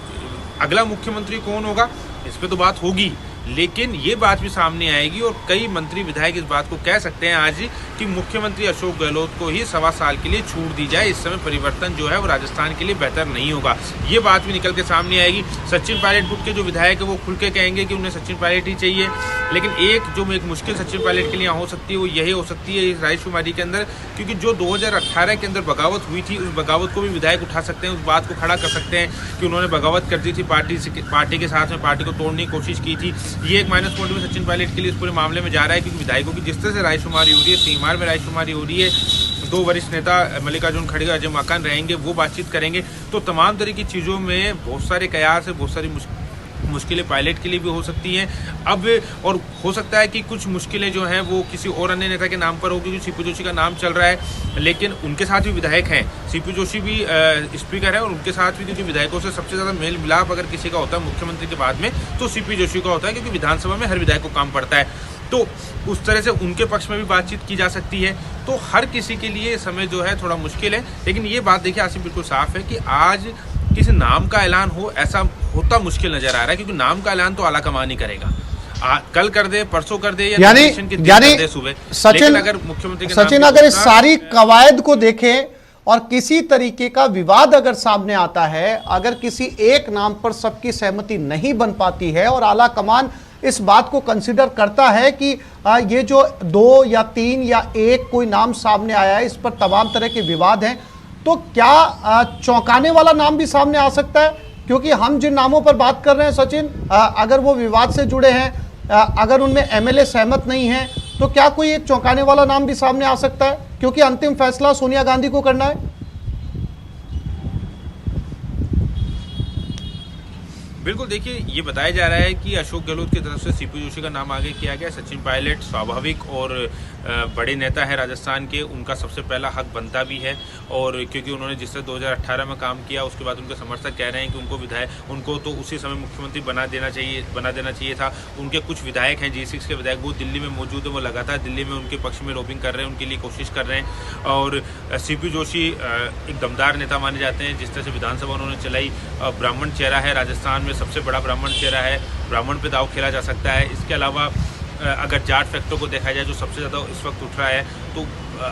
अगला मुख्यमंत्री कौन होगा इस पे तो बात होगी, लेकिन ये बात भी सामने आएगी और कई मंत्री विधायक इस बात को कह सकते हैं आज ही कि मुख्यमंत्री अशोक गहलोत को ही 1.25 साल के लिए छूट दी जाए। इस समय परिवर्तन जो है वो राजस्थान के लिए बेहतर नहीं होगा, ये बात भी निकल के सामने आएगी। सचिन पायलट गुट के जो विधायक है वो खुल के कहेंगे कि उन्हें सचिन पायलट ही चाहिए, लेकिन एक मुश्किल सचिन पायलट के लिए हो सकती है वो यही हो सकती है इस रायशुमारी के अंदर, क्योंकि जो 2018 के अंदर बगावत हुई थी उस बगावत को भी विधायक उठा सकते हैं, उस बात को खड़ा कर सकते हैं कि उन्होंने बगावत कर दी थी, पार्टी के साथ में पार्टी को तोड़ने की कोशिश की थी। ये एक माइनस पॉइंट में सचिन पायलट के लिए इस पूरे मामले में जा रहा है, क्योंकि विधायकों की जिस तरह से रायशुमारी हो रही है, सीएमआर में रायशुमारी हो रही है, दो वरिष्ठ नेता मल्लिकार्जुन खड़गे और अजय माकन रहेंगे, वो बातचीत करेंगे। तो तमाम तरह की चीज़ों में बहुत सारे कयास है, बहुत सारी मुश्किलें पायलट के लिए भी हो सकती हैं अब, और हो सकता है कि कुछ मुश्किलें जो हैं वो किसी और अन्य नेता के नाम पर होगी। सीपी जोशी का नाम चल रहा है, लेकिन उनके साथ भी विधायक हैं। सीपी जोशी भी स्पीकर है और उनके साथ भी जो विधायकों से सबसे ज़्यादा मेल मिलाप अगर किसी का होता है मुख्यमंत्री के बाद में, तो सीपी जोशी का होता है, क्योंकि विधानसभा में हर विधायक को काम पड़ता है। तो उस तरह से उनके पक्ष में भी बातचीत की जा सकती है। तो हर किसी के लिए समय जो है थोड़ा मुश्किल है, लेकिन ये बात देखिए आसिफ बिल्कुल साफ है कि आज किसी नाम का ऐलान हो ऐसा होता मुश्किल नजर आ रहा है, क्योंकि नाम का ऐलान तो आला कमान ही करेगा। कल कर दे, परसों कर दे, यानी सचिन, अगर मुख्यमंत्री सचिन अगर इस सारी कवायद को देखें और किसी तरीके का विवाद अगर सामने आता है, अगर किसी एक नाम पर सबकी सहमति नहीं बन पाती है और आला कमान इस बात को कंसिडर करता है कि ये जो 2 या 3 या 1 कोई नाम सामने आया है, इस पर तमाम तरह के विवाद हैं, तो क्या चौंकाने वाला नाम भी सामने आ सकता है? क्योंकि हम जिन नामों पर बात कर रहे हैं सचिन, अगर वो विवाद से जुड़े हैं, अगर उनमें एमएलए सहमत नहीं है, तो क्या कोई एक चौंकाने वाला नाम भी सामने आ सकता है? क्योंकि अंतिम फैसला सोनिया गांधी को करना है। बिल्कुल, देखिए ये बताया जा रहा है कि अशोक गहलोत की तरफ से सीपी जोशी का नाम आगे किया गया। सचिन पायलट स्वाभाविक और बड़े नेता है राजस्थान के, उनका सबसे पहला हक बनता भी है, और क्योंकि उन्होंने जिस तरह 2018 में काम किया, उसके बाद उनके समर्थक कह रहे हैं कि उनको तो उसी समय मुख्यमंत्री बना देना चाहिए था। उनके कुछ विधायक हैं, G6 के विधायक, वो दिल्ली में मौजूद है, वो लगातार दिल्ली में उनके पक्ष में लॉबिंग कर रहे हैं, उनके लिए कोशिश कर रहे हैं। और सीपी जोशी एक दमदार नेता माने जाते हैं, जिस तरह से विधानसभा उन्होंने चलाई, ब्राह्मण चेहरा है, राजस्थान में सबसे बड़ा ब्राह्मण चेहरा है, ब्राह्मण पे दाव खेला जा सकता है। इसके अलावा अगर जाट फैक्टर को देखा जाए जो सबसे ज़्यादा इस वक्त उठ रहा है, तो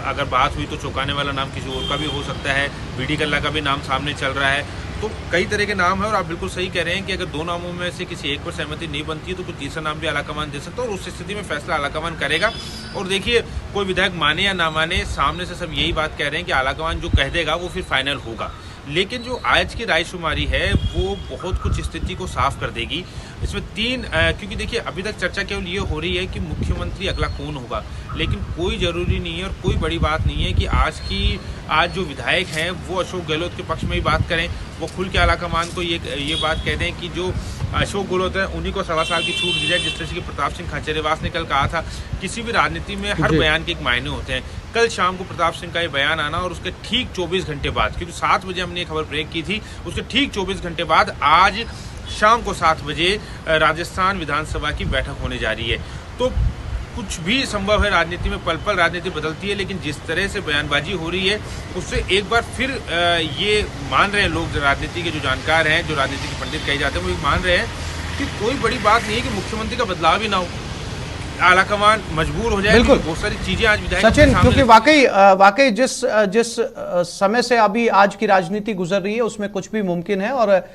अगर बात हुई तो चौंकाने वाला नाम किसी और का भी हो सकता है। बीडी कल्ला का भी नाम सामने चल रहा है। तो कई तरह के नाम है, और आप बिल्कुल सही कह रहे हैं कि अगर 2 नामों में से किसी एक पर सहमति नहीं बनती है तो कुछ तीसरा नाम भी आलाकमान दे सकता है, और उस स्थिति में फैसला आलाकमान करेगा। और देखिए, कोई विधायक माने या ना माने, सामने से सब यही बात कह रहे हैं कि आलाकमान जो कह देगा वो फिर फाइनल होगा। लेकिन जो आज की रायशुमारी है वो बहुत कुछ स्थिति को साफ कर देगी। इसमें 3 क्योंकि देखिए अभी तक चर्चा केवल ये हो रही है कि मुख्यमंत्री अगला कौन होगा, लेकिन कोई ज़रूरी नहीं है और कोई बड़ी बात नहीं है कि आज जो विधायक हैं वो अशोक गहलोत के पक्ष में ही बात करें, वो खुल के आलाकमान को ये बात कह दें कि जो अशोक गहलोत है उन्हीं को 1.25 साल की छूट दी जाए। जिस तरह से प्रताप सिंह खाचरियावास ने कल कहा था, किसी भी राजनीति में हर बयान के एक मायने होते हैं। कल शाम को प्रताप सिंह का ये बयान आना और उसके ठीक 24 घंटे बाद, क्योंकि 7 बजे हमने ये खबर ब्रेक की थी, उसके ठीक 24 घंटे बाद आज शाम को 7 बजे राजस्थान विधानसभा की बैठक होने जा रही है। तो कुछ भी संभव है राजनीति में, पल पल राजनीति बदलती है, लेकिन जिस तरह से बयानबाजी हो रही है उससे एक बार फिर ये मान रहे हैं लोग, राजनीति के जो जानकार हैं, जो राजनीति के पंडित कहे जाते हैं, वो ये मान रहे हैं कि कोई बड़ी बात नहीं है कि मुख्यमंत्री का बदलाव ही ना हो, आलाकमान मजबूर हो जाए। बहुत सारी चीजें आज विधायक सचिन, क्योंकि वाकई जिस समय से अभी आज की राजनीति गुजर रही है उसमें कुछ भी मुमकिन है, और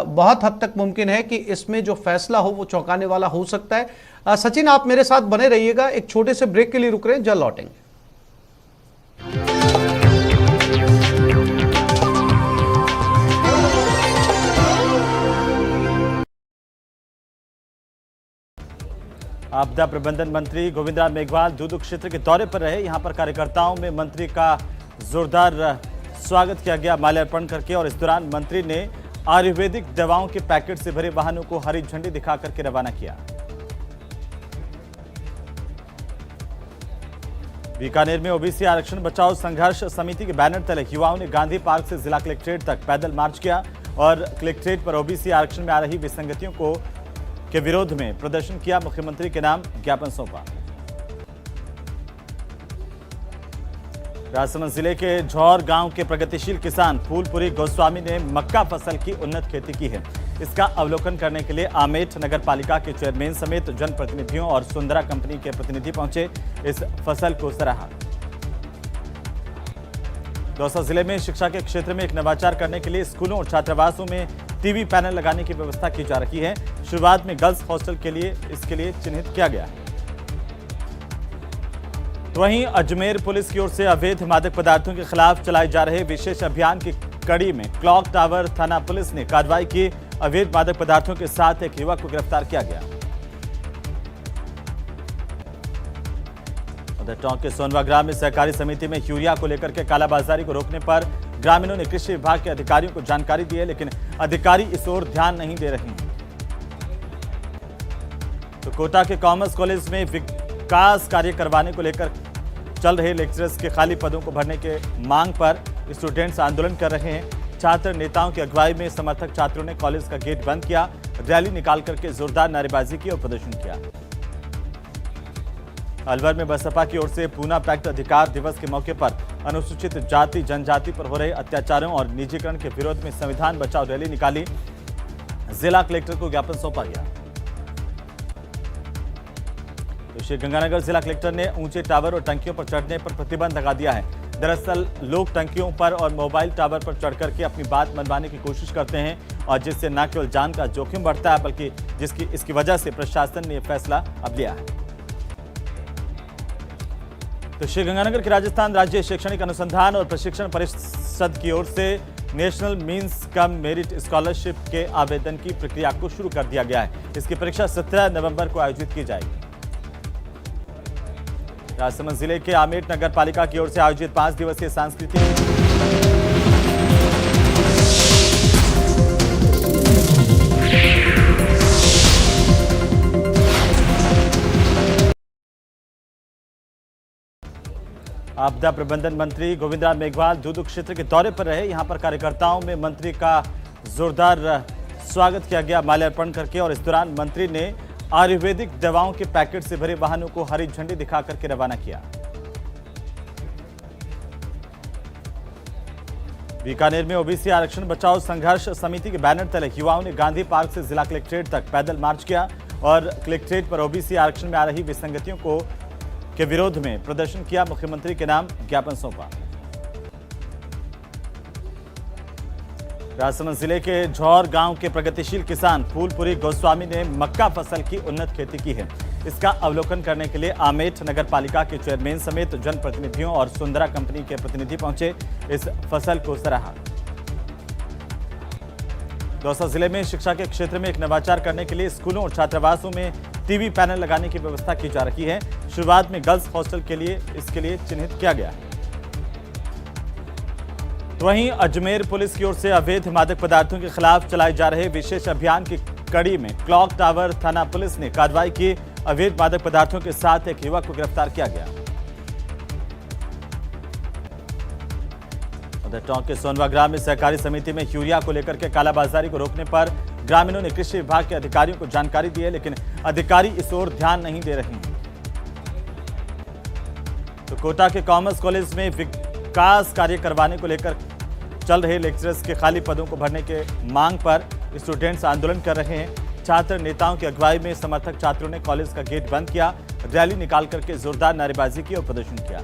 बहुत हद तक मुमकिन है कि इसमें जो फैसला हो वो चौंकाने वाला हो सकता है। सचिन, आप मेरे साथ बने रहिएगा, एक छोटे से ब्रेक के लिए रुक रहे हैं, जल्द लौटेंगे। आपदा प्रबंधन मंत्री गोविंद राम मेघवाल दूदू क्षेत्र के दौरे पर रहे। यहां पर कार्यकर्ताओं में मंत्री का जोरदार स्वागत किया गया माल्यार्पण करके, और इस दौरान मंत्री ने आयुर्वेदिक दवाओं के पैकेट से भरे वाहनों को हरी झंडी दिखा करके रवाना किया। बीकानेर में ओबीसी आरक्षण बचाओ संघर्ष समिति के बैनर तले युवाओं ने गांधी पार्क से जिला कलेक्ट्रेट तक पैदल मार्च किया और कलेक्ट्रेट पर ओबीसी आरक्षण में आ रही विसंगतियों के विरोध में प्रदर्शन किया। मुख्यमंत्री के नाम ज्ञापन सौंपा। राजसमंद जिले के झौर गांव के प्रगतिशील किसान फूलपुरी गोस्वामी ने मक्का फसल की उन्नत खेती की है। इसका अवलोकन करने के लिए आमेठ नगर पालिका के चेयरमैन समेत जनप्रतिनिधियों और सुंदरा कंपनी के प्रतिनिधि पहुंचे, इस फसल को सराहा। दौसा जिले में शिक्षा के क्षेत्र में एक नवाचार करने के लिए स्कूलों और छात्रावासों में टीवी पैनल लगाने की व्यवस्था की जा रही है। शुरुआत में गर्ल्स हॉस्टल के लिए इसके लिए चिन्हित किया गया है। तो वहीं अजमेर पुलिस की ओर से अवैध मादक पदार्थों के खिलाफ चलाए जा रहे विशेष अभियान की कड़ी में क्लॉक टावर थाना पुलिस ने कार्रवाई की। अवैध मादक पदार्थों के साथ एक युवक को गिरफ्तार किया गया। उधर टोंक के सोनवा ग्राम में सहकारी समिति में यूरिया को लेकर के कालाबाजारी को रोकने पर ग्रामीणों ने कृषि विभाग के अधिकारियों को जानकारी दी है, लेकिन अधिकारी इस ओर ध्यान नहीं दे रहे हैं। तो कोटा के कॉमर्स कॉलेज में विकास कार्य करवाने को लेकर चल रहे लेक्चरर्स के खाली पदों को भरने के मांग पर स्टूडेंट्स आंदोलन कर रहे हैं। छात्र नेताओं की अगुवाई में समर्थक छात्रों ने कॉलेज का गेट बंद किया, रैली निकाल करके जोरदार नारेबाजी की और प्रदर्शन किया। अलवर में बसपा की ओर से पूना पैक्ट अधिकार दिवस के मौके पर अनुसूचित जाति जनजाति पर हो रहे अत्याचारों और निजीकरण के विरोध में संविधान बचाओ रैली निकाली। जिला कलेक्टर को ज्ञापन सौंपा गया। तो श्रीगंगानगर जिला कलेक्टर ने ऊंचे टावर और टंकियों पर चढ़ने पर प्रतिबंध लगा दिया है। दरअसल लोग टंकियों पर और मोबाइल टावर पर चढ़ करके अपनी बात मनवाने की कोशिश करते हैं, और जिससे न केवल जान का जोखिम बढ़ता है बल्कि इसकी वजह से प्रशासन ने यह फैसला अब लिया है। तो श्रीगंगानगर के राजस्थान राज्य शैक्षणिक अनुसंधान और प्रशिक्षण परिषद की ओर से national means cum merit scholarship के आवेदन की प्रक्रिया को शुरू कर दिया गया है। इसकी परीक्षा 17 नवंबर को आयोजित की जाएगी। राजसमंद जिले के आमेट नगर पालिका की ओर से आयोजित 5 दिवसीय सांस्कृतिक आपदा प्रबंधन मंत्री गोविंदराव मेघवाल दूदू क्षेत्र के दौरे पर रहे। यहां पर कार्यकर्ताओं में मंत्री का जोरदार स्वागत किया गया माल्यार्पण करके, और इस दौरान मंत्री ने आयुर्वेदिक दवाओं के पैकेट से भरे वाहनों को हरी झंडी दिखा करके रवाना किया। बीकानेर में ओबीसी आरक्षण बचाओ संघर्ष समिति के बैनर तले युवाओं ने गांधी पार्क से जिला कलेक्ट्रेट तक पैदल मार्च किया और कलेक्ट्रेट पर ओबीसी आरक्षण में आ रही विसंगतियों के विरोध में प्रदर्शन किया। मुख्यमंत्री के नाम ज्ञापन सौंपा। राजसमंद जिले के झौर गांव के प्रगतिशील किसान फूलपुरी गोस्वामी ने मक्का फसल की उन्नत खेती की है। इसका अवलोकन करने के लिए आमेठ नगर पालिका के चेयरमैन समेत जनप्रतिनिधियों और सुंदरा कंपनी के प्रतिनिधि पहुंचे, इस फसल को सराहा। दौसा जिले में शिक्षा के क्षेत्र में एक नवाचार करने के लिए स्कूलों और छात्रावासों में टीवी पैनल लगाने की व्यवस्था की जा रही है। शुरुआत में गर्ल्स हॉस्टल के लिए इसके लिए चिन्हित किया गया है। तो वहीं अजमेर पुलिस की ओर से अवैध मादक पदार्थों के खिलाफ चलाए जा रहे विशेष अभियान की कड़ी में क्लॉक टावर थाना पुलिस ने कार्रवाई की। अवैध मादक पदार्थों के साथ एक युवक को गिरफ्तार किया गया। उधर टोंक के सोनवा ग्राम में सहकारी समिति में यूरिया को लेकर के कालाबाजारी को रोकने पर ग्रामीणों ने कृषि विभाग के अधिकारियों को जानकारी दी है, लेकिन अधिकारी इस ओर ध्यान नहीं दे रहे हैं। तो कोटा के कॉमर्स कॉलेज में विकास कार्य करवाने को लेकर चल रहे लेक्चरर्स के खाली पदों को भरने के मांग पर स्टूडेंट्स आंदोलन कर रहे हैं। छात्र नेताओं की अगुवाई में समर्थक छात्रों ने कॉलेज का गेट बंद किया, रैली निकाल करके जोरदार नारेबाजी की और प्रदर्शन किया।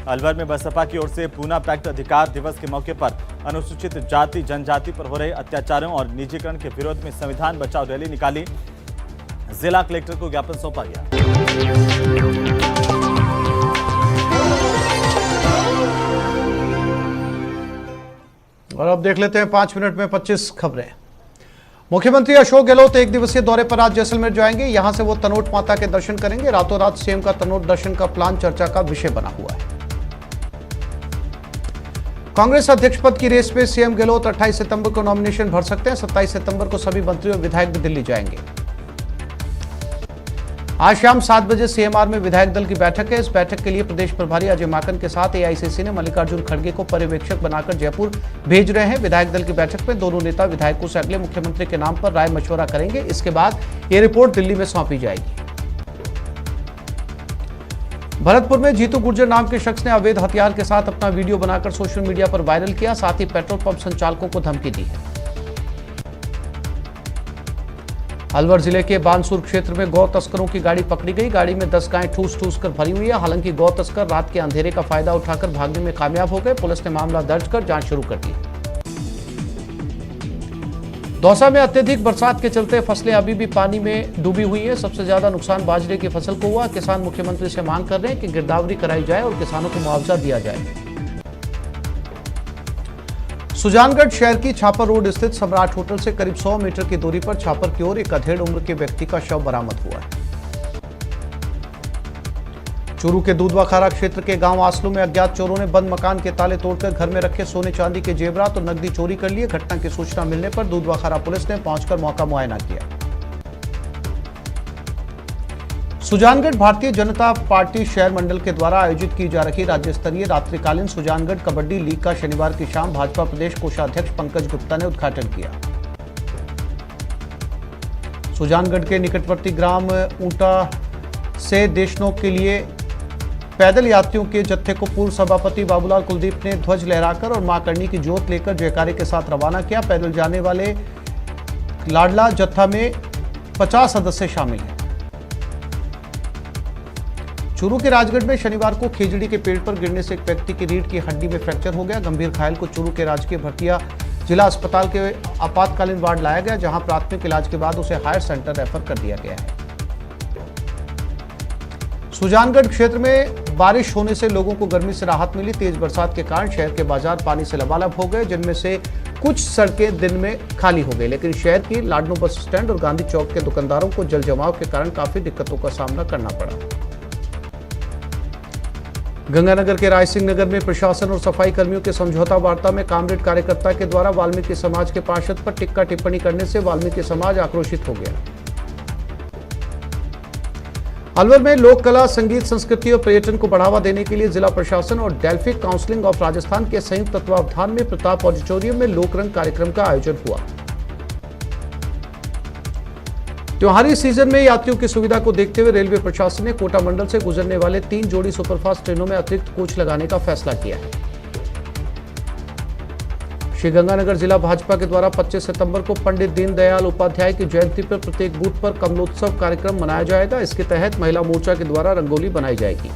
अलवर में बसपा की ओर से पूना पैक्ट अधिकार दिवस के मौके पर अनुसूचित जाति जनजाति पर हो रहे अत्याचारों और निजीकरण के विरोध में संविधान बचाओ रैली निकाली। जिला कलेक्टर को ज्ञापन सौंपा गया। और अब देख लेते हैं 5 मिनट में 25 खबरें। मुख्यमंत्री अशोक गहलोत 1 दिवसीय दौरे पर आज जैसलमेर जाएंगे। यहां से वो तनोट माता के दर्शन करेंगे। रातों रात सीएम का तनोट दर्शन का प्लान चर्चा का विषय बना हुआ है। कांग्रेस अध्यक्ष पद की रेस में सीएम गहलोत 28 सितंबर को नॉमिनेशन भर सकते हैं। 27 सितंबर को सभी मंत्री और विधायक भी दिल्ली जाएंगे। आज शाम 7 बजे सीएमआर में विधायक दल की बैठक है। इस बैठक के लिए प्रदेश प्रभारी अजय माकन के साथ एआईसीसी ने मल्लिकार्जुन खड़गे को पर्यवेक्षक बनाकर जयपुर भेज रहे हैं। विधायक दल की बैठक में दोनों नेता विधायकों से अगले मुख्यमंत्री के नाम पर राय मशवरा करेंगे। इसके बाद ये रिपोर्ट दिल्ली में सौंपी जाएगी। भरतपुर में जीतू गुर्जर नाम के शख्स ने अवैध हथियार के साथ अपना वीडियो बनाकर सोशल मीडिया पर वायरल किया, साथ ही पेट्रोल पंप संचालकों को धमकी दी है। अलवर जिले के बानसूर क्षेत्र में गौ तस्करों की गाड़ी पकड़ी गई। गाड़ी में 10 गायें ठूस कर भरी हुई है। हालांकि गौ तस्कर रात के अंधेरे का फायदा उठाकर भागने में कामयाब हो गए। पुलिस ने मामला दर्ज कर जांच शुरू कर दी। दौसा में अत्यधिक बरसात के चलते फसलें अभी भी पानी में डूबी हुई हैं। सबसे ज्यादा नुकसान बाजरे की फसल को हुआ। किसान मुख्यमंत्री से मांग कर रहे हैं कि गिरदावरी कराई जाए और किसानों को मुआवजा दिया जाए। सुजानगढ़ शहर की छापर रोड स्थित सम्राट होटल से करीब 100 मीटर की दूरी पर छापर की ओर एक अधेड़ उम्र के व्यक्ति का शव बरामद हुआ है। चूरू के दूधवाखारा क्षेत्र के गांव आसलू में अज्ञात चोरों ने बंद मकान के ताले तोड़कर घर में रखे सोने चांदी के जेवरात और नकदी चोरी कर लिए। घटना की सूचना मिलने पर दूधवाखारा पुलिस ने पहुंचकर मौका मुआयना किया। सुजानगढ़ भारतीय जनता पार्टी शहर मंडल के द्वारा आयोजित की जा रही राज्य स्तरीय रात्रिकालीन सुजानगढ़ कबड्डी लीग का शनिवार की शाम भाजपा प्रदेश कोषाध्यक्ष पंकज गुप्ता ने उद्घाटन किया। सुजानगढ़ के निकटवर्ती ग्राम ऊंटा से देशनोक के लिए पैदल यात्रियों के जत्थे को पूर्व सभापति बाबूलाल कुलदीप ने ध्वज लहराकर और मां करनी की जोत लेकर जयकारे के साथ रवाना किया। पैदल जाने वाले लाडला जत्था में 50 सदस्य शामिल हैं। चूरू के राजगढ़ में शनिवार को खेजड़ी के पेड़ पर गिरने से एक व्यक्ति की रीढ़ की हड्डी में फ्रैक्चर हो गया। गंभीर घायल को चूरू के राजकीय भरतिया जिला अस्पताल के आपातकालीन वार्ड लाया गया, जहां प्राथमिक इलाज के बाद उसे हायर सेंटर रेफर कर दिया गया है। सुजानगढ़ क्षेत्र में बारिश होने से लोगों को गर्मी से राहत मिली। तेज बरसात के कारण शहर के बाजार पानी से लबालब हो गए, जिनमें से कुछ सड़कें दिन में खाली हो गई, लेकिन शहर की लाडनू बस स्टैंड और गांधी चौक के दुकानदारों को जल जमाव के कारण काफी दिक्कतों का सामना करना पड़ा। गंगानगर के राय सिंह नगर में प्रशासन और सफाई कर्मियों के समझौता वार्ता में कामरेड कार्यकर्ता के द्वारा वाल्मीकि समाज के पार्षद पर टिक्का टिप्पणी करने से वाल्मीकि समाज आक्रोशित हो गया। अलवर में लोक कला, संगीत, संस्कृति और पर्यटन को बढ़ावा देने के लिए जिला प्रशासन और डेल्फिक काउंसिलिंग ऑफ राजस्थान के संयुक्त तत्वावधान में प्रताप ऑडिटोरियम में लोकरंग कार्यक्रम का आयोजन हुआ। त्योहारी सीजन में यात्रियों की सुविधा को देखते हुए रेलवे प्रशासन ने कोटा मंडल से गुजरने वाले 3 जोड़ी सुपरफास्ट ट्रेनों में अतिरिक्त कोच लगाने का फैसला किया है। श्रीगंगानगर जिला भाजपा के द्वारा 25 सितंबर को पंडित दीनदयाल उपाध्याय की जयंती पर प्रत्येक बूथ पर कमलोत्सव कार्यक्रम मनाया जाएगा। इसके तहत महिला मोर्चा के द्वारा रंगोली बनाई जाएगी।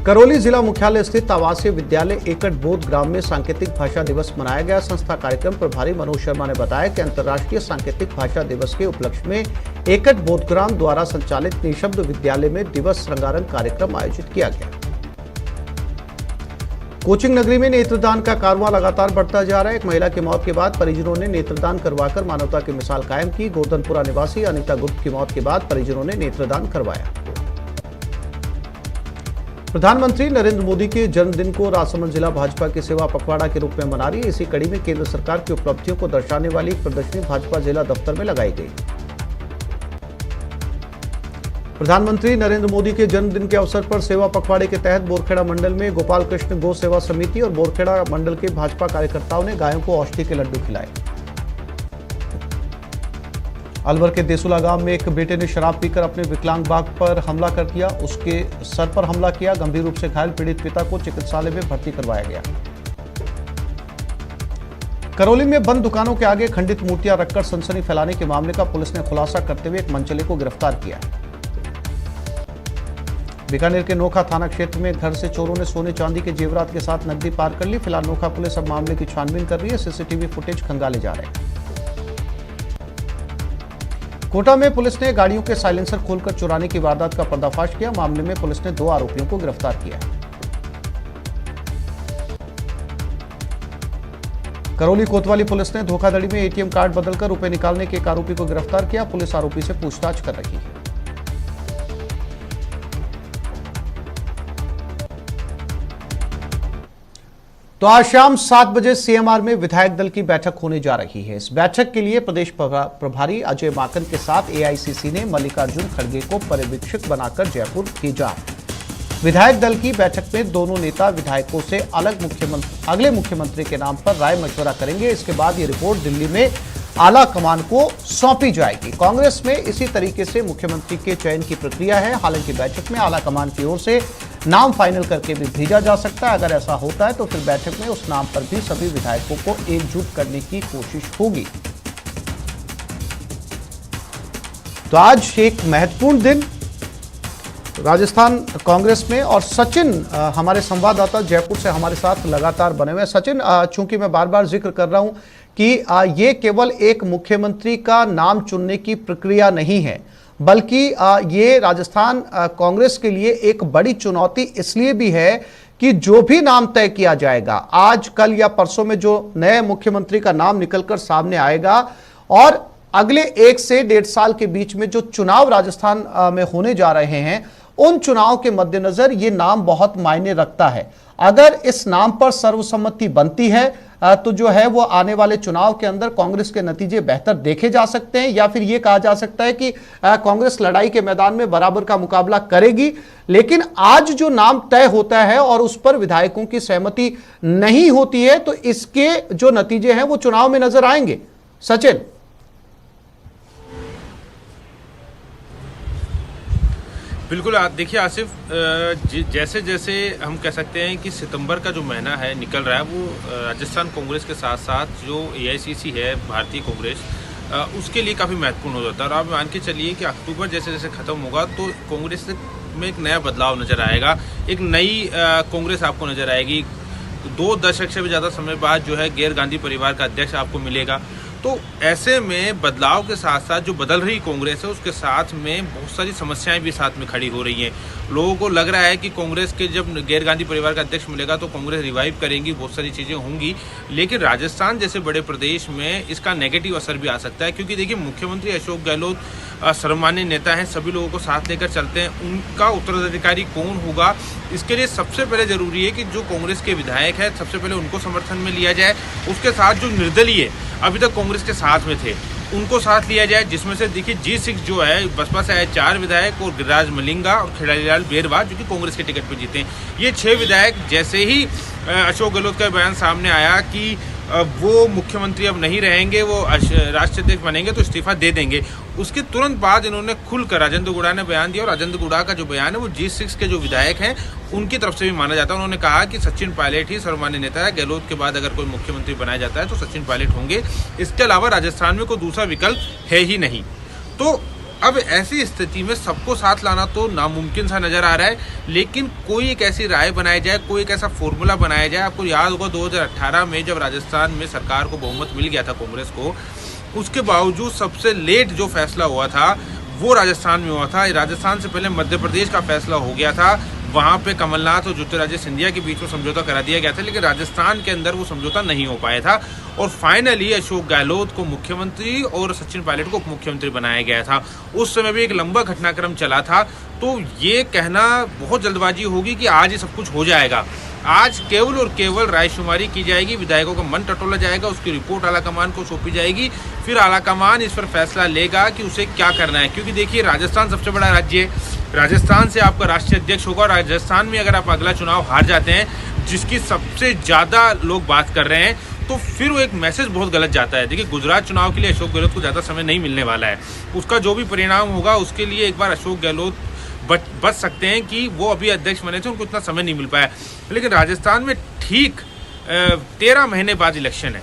करौली जिला मुख्यालय स्थित आवासीय विद्यालय एकट बोध ग्राम में सांकेतिक भाषा दिवस मनाया गया। संस्था कार्यक्रम प्रभारी मनोज शर्मा ने बताया कि अंतर्राष्ट्रीय सांकेतिक भाषा दिवस के उपलक्ष्य में एकट बोध ग्राम द्वारा संचालित निःशब्द विद्यालय में दिवस रंगारंग कार्यक्रम आयोजित किया गया। कोचिंग नगरी में नेत्रदान का कारवां लगातार बढ़ता जा रहा है। एक महिला की मौत के बाद परिजनों ने नेत्रदान करवाकर मानवता की मिसाल कायम की। गोधनपुरा निवासी अनिता गुप्त की मौत के बाद परिजनों ने नेत्रदान करवाया। प्रधानमंत्री नरेंद्र मोदी के जन्मदिन को राजसमंद जिला भाजपा की सेवा पखवाड़ा के रूप में मना रही है। इसी कड़ी में केंद्र सरकार की उपलब्धियों को दर्शाने वाली एक प्रदर्शनी भाजपा जिला दफ्तर में लगाई गई। प्रधानमंत्री नरेंद्र मोदी के जन्मदिन के अवसर पर सेवा पखवाड़े के तहत बोरखेड़ा मंडल में गोपाल कृष्ण गौ सेवा समिति और बोरखेड़ा मंडल के भाजपा कार्यकर्ताओं ने गायों को औषधि के लड्डू खिलाए। अलवर के देसुला गांव में एक बेटे ने शराब पीकर अपने विकलांग बाप पर हमला कर दिया। उसके सर पर हमला किया। गंभीर रूप से घायल पीड़ित पिता को चिकित्सालय में भर्ती करवाया गया। करौली में बंद दुकानों के आगे खंडित मूर्तियां रखकर सनसनी फैलाने के मामले का पुलिस ने खुलासा करते हुए एक मनचले को गिरफ्तार किया। बीकानेर के नोखा थाना क्षेत्र में घर से चोरों ने सोने चांदी के जेवरात के साथ नकदी पार कर ली। फिलहाल नोखा पुलिस अब मामले की छानबीन कर रही है। सीसीटीवी फुटेज खंगाले जा रहे हैं। कोटा में पुलिस ने गाड़ियों के साइलेंसर खोलकर चुराने की वारदात का पर्दाफाश किया। मामले में पुलिस ने 2 आरोपियों को गिरफ्तार किया। करौली कोतवाली पुलिस ने धोखाधड़ी में एटीएम कार्ड बदलकर रुपए निकालने के एक आरोपी को गिरफ्तार किया। पुलिस आरोपी से पूछताछ कर रही है। तो आज शाम 7 बजे सीएमआर में विधायक दल की बैठक होने जा रही है। इस बैठक के लिए प्रदेश प्रभारी अजय माकन के साथ एआईसीसी ने मल्लिकार्जुन खड़गे को पर्यवेक्षक बनाकर जयपुर भेजा। विधायक दल की बैठक में दोनों नेता विधायकों से अगले मुख्यमंत्री के नाम पर राय मशवरा करेंगे। इसके बाद ये रिपोर्ट दिल्ली में आला कमान को सौंपी जाएगी। कांग्रेस में इसी तरीके से मुख्यमंत्री के चयन की प्रक्रिया है। हालांकि बैठक में आला कमान की ओर से नाम फाइनल करके भी भेजा जा सकता है। अगर ऐसा होता है तो फिर बैठक में उस नाम पर भी सभी विधायकों को एकजुट करने की कोशिश होगी। तो आज एक महत्वपूर्ण दिन राजस्थान कांग्रेस में, और सचिन हमारे संवाददाता जयपुर से हमारे साथ लगातार बने हुए हैं। सचिन, चूंकि मैं बार बार जिक्र कर रहा हूं कि ये केवल एक मुख्यमंत्री का नाम चुनने की प्रक्रिया नहीं है, बल्कि ये राजस्थान कांग्रेस के लिए एक बड़ी चुनौती इसलिए भी है कि जो भी नाम तय किया जाएगा, आज कल या परसों में जो नए मुख्यमंत्री का नाम निकलकर सामने आएगा और अगले 1 से 1.5 साल के बीच में जो चुनाव राजस्थान में होने जा रहे हैं, उन चुनाव के मद्देनजर ये नाम बहुत मायने रखता है। अगर इस नाम पर सर्वसम्मति बनती है तो जो है वो आने वाले चुनाव के अंदर कांग्रेस के नतीजे बेहतर देखे जा सकते हैं, या फिर ये कहा जा सकता है कि कांग्रेस लड़ाई के मैदान में बराबर का मुकाबला करेगी। लेकिन आज जो नाम तय होता है और उस पर विधायकों की सहमति नहीं होती है, तो इसके जो नतीजे हैं वो चुनाव में नजर आएंगे। सचिन, बिल्कुल, देखिए आसिफ, जैसे जैसे हम कह सकते हैं कि सितंबर का जो महीना है निकल रहा है, वो राजस्थान कांग्रेस के साथ साथ जो AICC है, भारतीय कांग्रेस, उसके लिए काफ़ी महत्वपूर्ण हो जाता है। और आप मान के चलिए कि अक्टूबर जैसे जैसे ख़त्म होगा तो कांग्रेस में एक नया बदलाव नज़र आएगा, एक नई कांग्रेस आपको नज़र आएगी। 2 दशक से भी ज़्यादा समय बाद जो है गैर गांधी परिवार का अध्यक्ष आपको मिलेगा। तो ऐसे में बदलाव के साथ साथ जो बदल रही कांग्रेस है, उसके साथ में बहुत सारी समस्याएं भी साथ में खड़ी हो रही हैं। लोगों को लग रहा है कि कांग्रेस के जब गैर गांधी परिवार का अध्यक्ष मिलेगा तो कांग्रेस रिवाइव करेंगी, बहुत सारी चीज़ें होंगी। लेकिन राजस्थान जैसे बड़े प्रदेश में इसका नेगेटिव असर भी आ सकता है, क्योंकि देखिए मुख्यमंत्री अशोक गहलोत सर्वमान्य नेता हैं, सभी लोगों को साथ लेकर चलते हैं। उनका उत्तराधिकारी कौन होगा, इसके लिए सबसे पहले जरूरी है कि जो कांग्रेस के विधायक हैं सबसे पहले उनको समर्थन में लिया जाए। उसके साथ जो निर्दलीय अभी तक कांग्रेस के साथ में थे उनको साथ लिया जाए, जिसमें से देखिए G6 जो है बसपा से आए 4 विधायक और गिरिराज मलिंगा और खिलाड़ीलाल बेरवा जो कि कांग्रेस के टिकट पर जीते हैं। ये 6 विधायक जैसे ही अशोक गहलोत का बयान सामने आया कि वो मुख्यमंत्री अब नहीं रहेंगे, वो राष्ट्रीय अध्यक्ष बनेंगे तो इस्तीफा दे देंगे, उसके तुरंत बाद इन्होंने खुलकर राजेंद्र गुड़ा ने बयान दिया। और राजेंद्र गुड़ा का जो बयान है वो G6 के जो विधायक हैं उनकी तरफ से भी माना जाता है। उन्होंने कहा कि सचिन पायलट ही सर्वमान्य नेता है, गहलोत के बाद अगर कोई मुख्यमंत्री बनाया जाता है तो सचिन पायलट होंगे, इसके अलावा राजस्थान में कोई दूसरा विकल्प है ही नहीं। तो अब ऐसी स्थिति में सबको साथ लाना तो नामुमकिन सा नजर आ रहा है, लेकिन कोई एक ऐसी राय बनाई जाए, कोई एक ऐसा फॉर्मूला बनाया जाए। आपको याद होगा 2018 में जब राजस्थान में सरकार को बहुमत मिल गया था कांग्रेस को, उसके बावजूद सबसे लेट जो फैसला हुआ था वो राजस्थान में हुआ था। राजस्थान से पहले मध्य प्रदेश का फैसला हो गया था, वहाँ पे कमलनाथ और ज्योतिरादित्य सिंधिया के बीच में समझौता करा दिया गया था, लेकिन राजस्थान के अंदर वो समझौता नहीं हो पाया था और फाइनली अशोक गहलोत को मुख्यमंत्री और सचिन पायलट को उप मुख्यमंत्री बनाया गया था। उस समय भी एक लंबा घटनाक्रम चला था। तो ये कहना बहुत जल्दबाजी होगी कि आज ये सब कुछ हो जाएगा। आज केवल और केवल रायशुमारी की जाएगी, विधायकों का मन टटोला जाएगा, उसकी रिपोर्ट आलाकमान को सौंपी जाएगी, फिर आलाकमान इस पर फैसला लेगा कि उसे क्या करना है। क्योंकि देखिए राजस्थान सबसे बड़ा राज्य है, राजस्थान से आपका राष्ट्रीय अध्यक्ष होगा। राजस्थान में अगर आप अगला चुनाव हार जाते हैं, जिसकी सबसे ज़्यादा लोग बात कर रहे हैं, तो फिर वो एक मैसेज बहुत गलत जाता है। देखिए गुजरात चुनाव के लिए अशोक गहलोत को ज़्यादा समय नहीं मिलने वाला है, उसका जो भी परिणाम होगा उसके लिए एक बार अशोक गहलोत बच सकते हैं कि वो अभी अध्यक्ष बने थे, उनको इतना समय नहीं मिल पाया। लेकिन राजस्थान में ठीक 13 महीने बाद इलेक्शन है,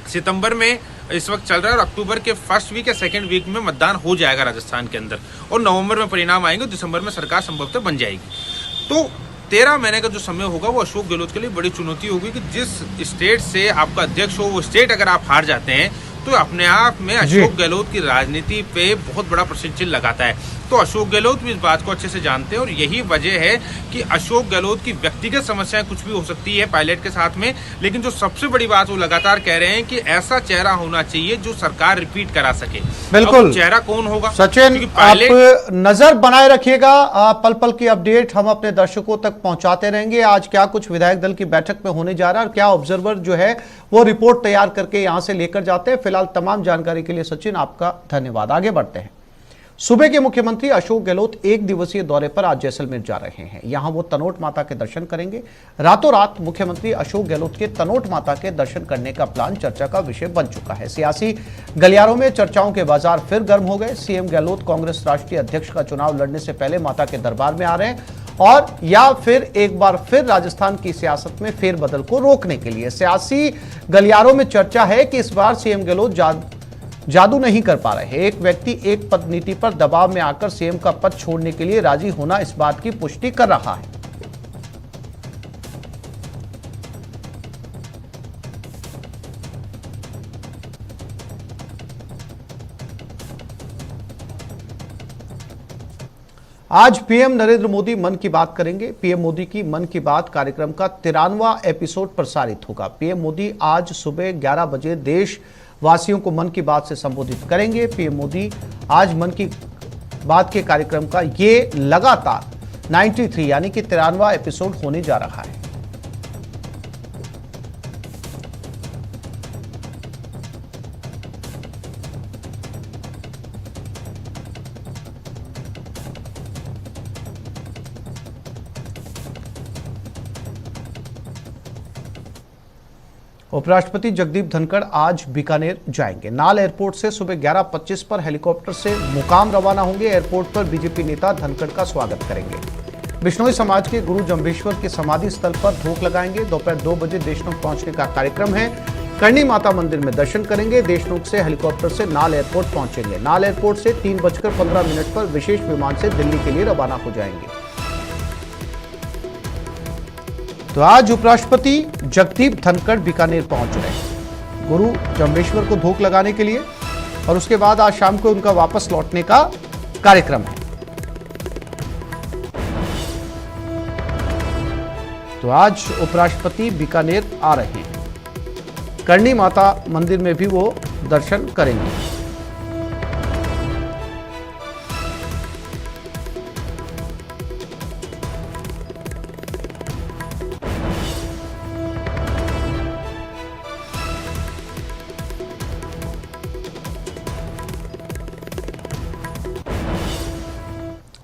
सितंबर में इस वक्त चल रहा है और अक्टूबर के फर्स्ट वीक या सेकंड वीक में मतदान हो जाएगा राजस्थान के अंदर और नवंबर में परिणाम आएंगे, दिसंबर में सरकार संभवतः बन जाएगी। तो 13 महीने का जो समय होगा वो अशोक गहलोत के लिए बड़ी चुनौती होगी कि जिस स्टेट से आपका अध्यक्ष हो वो स्टेट अगर आप हार जाते हैं तो अपने आप में अशोक गहलोत की राजनीति पे बहुत बड़ा प्रश्न चिन्ह लगाता है। तो अशोक गहलोत भी इस बात को अच्छे से जानते हैं और यही वजह है कि अशोक गहलोत की व्यक्तिगत समस्याएं कुछ भी हो सकती है पायलट के साथ में, लेकिन जो सबसे बड़ी बात वो लगातार कह रहे हैं कि ऐसा चेहरा होना चाहिए जो सरकार रिपीट करा सके। बिल्कुल, चेहरा कौन होगा? सचिन आप नजर बनाए रखिएगा, पल पल की अपडेट हम अपने दर्शकों तक पहुंचाते रहेंगे। आज क्या कुछ विधायक दल की बैठक में होने जा रहा है और क्या ऑब्जर्वर जो है वो रिपोर्ट तैयार करके यहां से लेकर जाते हैं। फिलहाल तमाम जानकारी के लिए सचिन आपका धन्यवाद। आगे बढ़ते हैं। सूबे के मुख्यमंत्री अशोक गहलोत 1 दिवसीय दौरे पर आज जैसलमेर जा रहे हैं। यहां वो तनोट माता के दर्शन करेंगे। रातों रात मुख्यमंत्री अशोक गहलोत के तनोट माता के दर्शन करने का प्लान चर्चा का विषय बन चुका है। सियासी गलियारों में चर्चाओं के बाजार फिर गर्म हो गए। सीएम गहलोत कांग्रेस राष्ट्रीय अध्यक्ष का चुनाव लड़ने से पहले माता के दरबार में आ रहे हैं और या फिर एक बार फिर राजस्थान की सियासत में फेरबदल को रोकने के लिए। सियासी गलियारों में चर्चा है कि इस बार सीएम गहलोत जादू नहीं कर पा रहे। एक व्यक्ति एक पद नीति पर दबाव में आकर सीएम का पद छोड़ने के लिए राजी होना इस बात की पुष्टि कर रहा है। आज पीएम नरेंद्र मोदी मन की बात करेंगे। पीएम मोदी की मन की बात कार्यक्रम का 93वां एपिसोड प्रसारित होगा। पीएम मोदी आज सुबह 11 बजे देश वासियों को मन की बात से संबोधित करेंगे। पीएम मोदी आज मन की बात के कार्यक्रम का ये लगातार 93 यानी कि 93वां एपिसोड होने जा रहा है। उपराष्ट्रपति जगदीप धनखड़ आज बीकानेर जाएंगे। नाल एयरपोर्ट से सुबह 11:25 पर हेलीकॉप्टर से मुकाम रवाना होंगे। एयरपोर्ट पर बीजेपी नेता धनखड़ का स्वागत करेंगे। बिश्नोई समाज के गुरु जंभेश्वर के समाधि स्थल पर धूप लगाएंगे। दोपहर 2 बजे देशनोक पहुंचने का कार्यक्रम है। करणी माता मंदिर में दर्शन करेंगे। देशनोक से हेलीकॉप्टर से नाल एयरपोर्ट पहुंचेंगे। नाल एयरपोर्ट से 3:15 पर विशेष विमान से दिल्ली के लिए रवाना हो जाएंगे। तो आज उपराष्ट्रपति जगदीप धनखड़ बीकानेर पहुंच रहे हैं गुरु जंभेश्वर को धूप लगाने के लिए, और उसके बाद आज शाम को उनका वापस लौटने का कार्यक्रम है। तो आज उपराष्ट्रपति बीकानेर आ रहे हैं। करणी माता मंदिर में भी वो दर्शन करेंगे।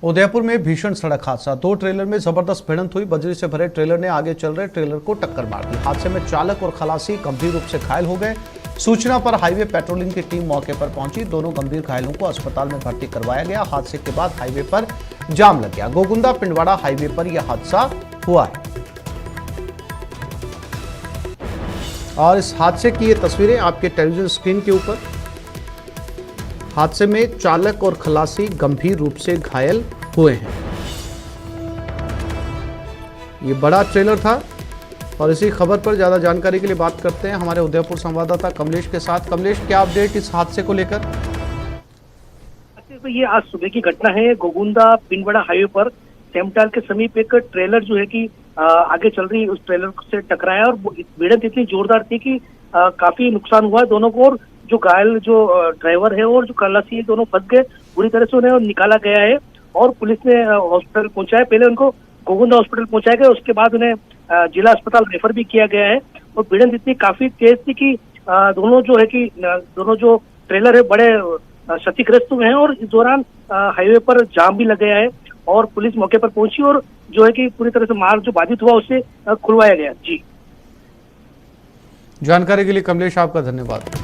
उदयपुर में भीषण सड़क हादसा। 2 ट्रेलर में जबरदस्त भिड़ंत हुई। बजरी से भरे ट्रेलर ने आगे चल रहे ट्रेलर को टक्कर मार दी। हादसे में चालक और खलासी गंभीर रूप से घायल हो गए। सूचना पर हाईवे पेट्रोलिंग की टीम मौके पर पहुंची। दोनों गंभीर घायलों को अस्पताल में भर्ती करवाया गया। हादसे के बाद हाईवे पर जाम लग गया। गोगुंदा पिंडवाड़ा हाईवे पर यह हादसा हुआ है। और इस हादसे की ये तस्वीरें आपके टेलीविजन स्क्रीन के ऊपर। हादसे में चालक और खलासी गंभीर रूप से घायल हुए हैं। ये बड़ा ट्रेलर था। और इसी खबर पर ज्यादा जानकारी के लिए बात करते हैं हमारे उदयपुर संवाददाता कमलेश के साथ। कमलेश, क्या अपडेट इस हादसे को लेकर? तो ये आज सुबह की घटना है। गोगुंदा पिंडवाड़ा हाईवे पर सेमटाल के समीप एक ट्रेलर जो है कि आगे चल रही उस ट्रेलर से टकराया और भिड़ंत इतनी जोरदार थी कि काफी नुकसान हुआ दोनों को। और जो घायल जो ड्राइवर है और जो खलासी है दोनों फंस गए। बुरी तरह से उन्हें निकाला गया है और पुलिस ने हॉस्पिटल पहुंचाया। पहले उनको गोगुंदा हॉस्पिटल पहुंचाया गया, उसके बाद उन्हें जिला अस्पताल रेफर भी किया गया है। और भिड़ंत इतनी काफी तेज थी कि दोनों जो ट्रेलर है बड़े क्षतिग्रस्त हुए हैं। और इस दौरान हाईवे पर जाम भी लग गया है और पुलिस मौके पर पहुंची और जो है कि पूरी तरह से मार्ग जो बाधित हुआ उसे खुलवाया गया। जी, जानकारी के लिए कमलेश आपका धन्यवाद।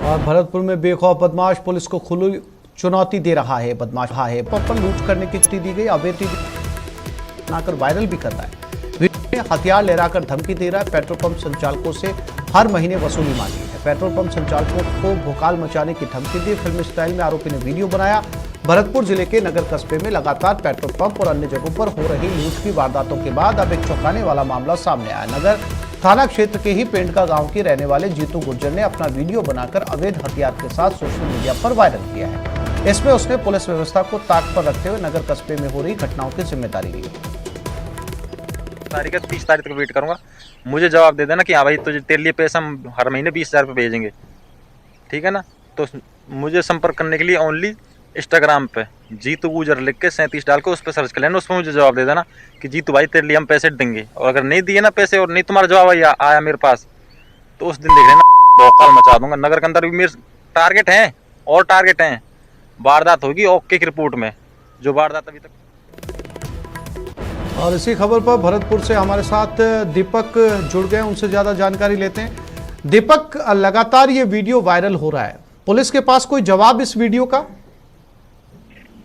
और भरतपुर में बेखौफ बदमाश पुलिस को खुली चुनौती दे रहा है। बदमाश पर लूट करने की चिट्ठी दी गई। अवैध बनाकर वायरल भी कर रहा है। वीडियो में हथियार लहराकर धमकी दे रहा है। पेट्रोल पंप संचालकों से हर महीने वसूली मांगी है। पेट्रोल पंप संचालकों को भोकाल मचाने की धमकी दी। फिल्म स्टाइल में आरोपी ने वीडियो बनाया। भरतपुर जिले के नगर कस्बे में लगातार पेट्रोल पंप और अन्य जगहों पर हो रही लूट की वारदातों के बाद अब एक चौंकाने वाला मामला सामने आया। नगर थाना क्षेत्र के ही पेंडका गांव के रहने वाले जीतू गुर्जर ने अपना वीडियो बनाकर अवैध हथियार के साथ सोशल मीडिया पर वायरल किया है। इसमें उसने पुलिस व्यवस्था को ताक पर रखते हुए नगर कस्बे में हो रही घटनाओं की जिम्मेदारी ली। तारीख 30 तारीख तक वेट करूंगा। मुझे जवाब दे देना कि हाँ भाई तुझे तेरे लिए पैसा हम हर महीने 20,000 रुपये भेजेंगे, ठीक है ना। तो मुझे संपर्क करने के लिए ओनली इंस्टाग्राम पे जीतू गुर्जर लिख के 37 डाल के उस पर सर्च कर लेना। उसमें मुझे जवाब दे देना कि जीतू भाई तेरे लिए हम पैसे देंगे। और अगर नहीं दिए ना पैसे और नहीं तुम्हारा जवाब आया मेरे पास, तो उस दिन देख लेना भौकाल मचा दूंगा। नगर के अंदर भी मेरे टारगेट हैं और टारगेट हैं। वारदात होगी ओके की रिपोर्ट में, जो वारदात अभी तक। और इसी खबर पर भरतपुर से हमारे साथ दीपक जुड़ गए, उनसे ज्यादा जानकारी लेते हैं। दीपक, लगातार ये वीडियो वायरल हो रहा है, पुलिस के पास कोई जवाब इस वीडियो का?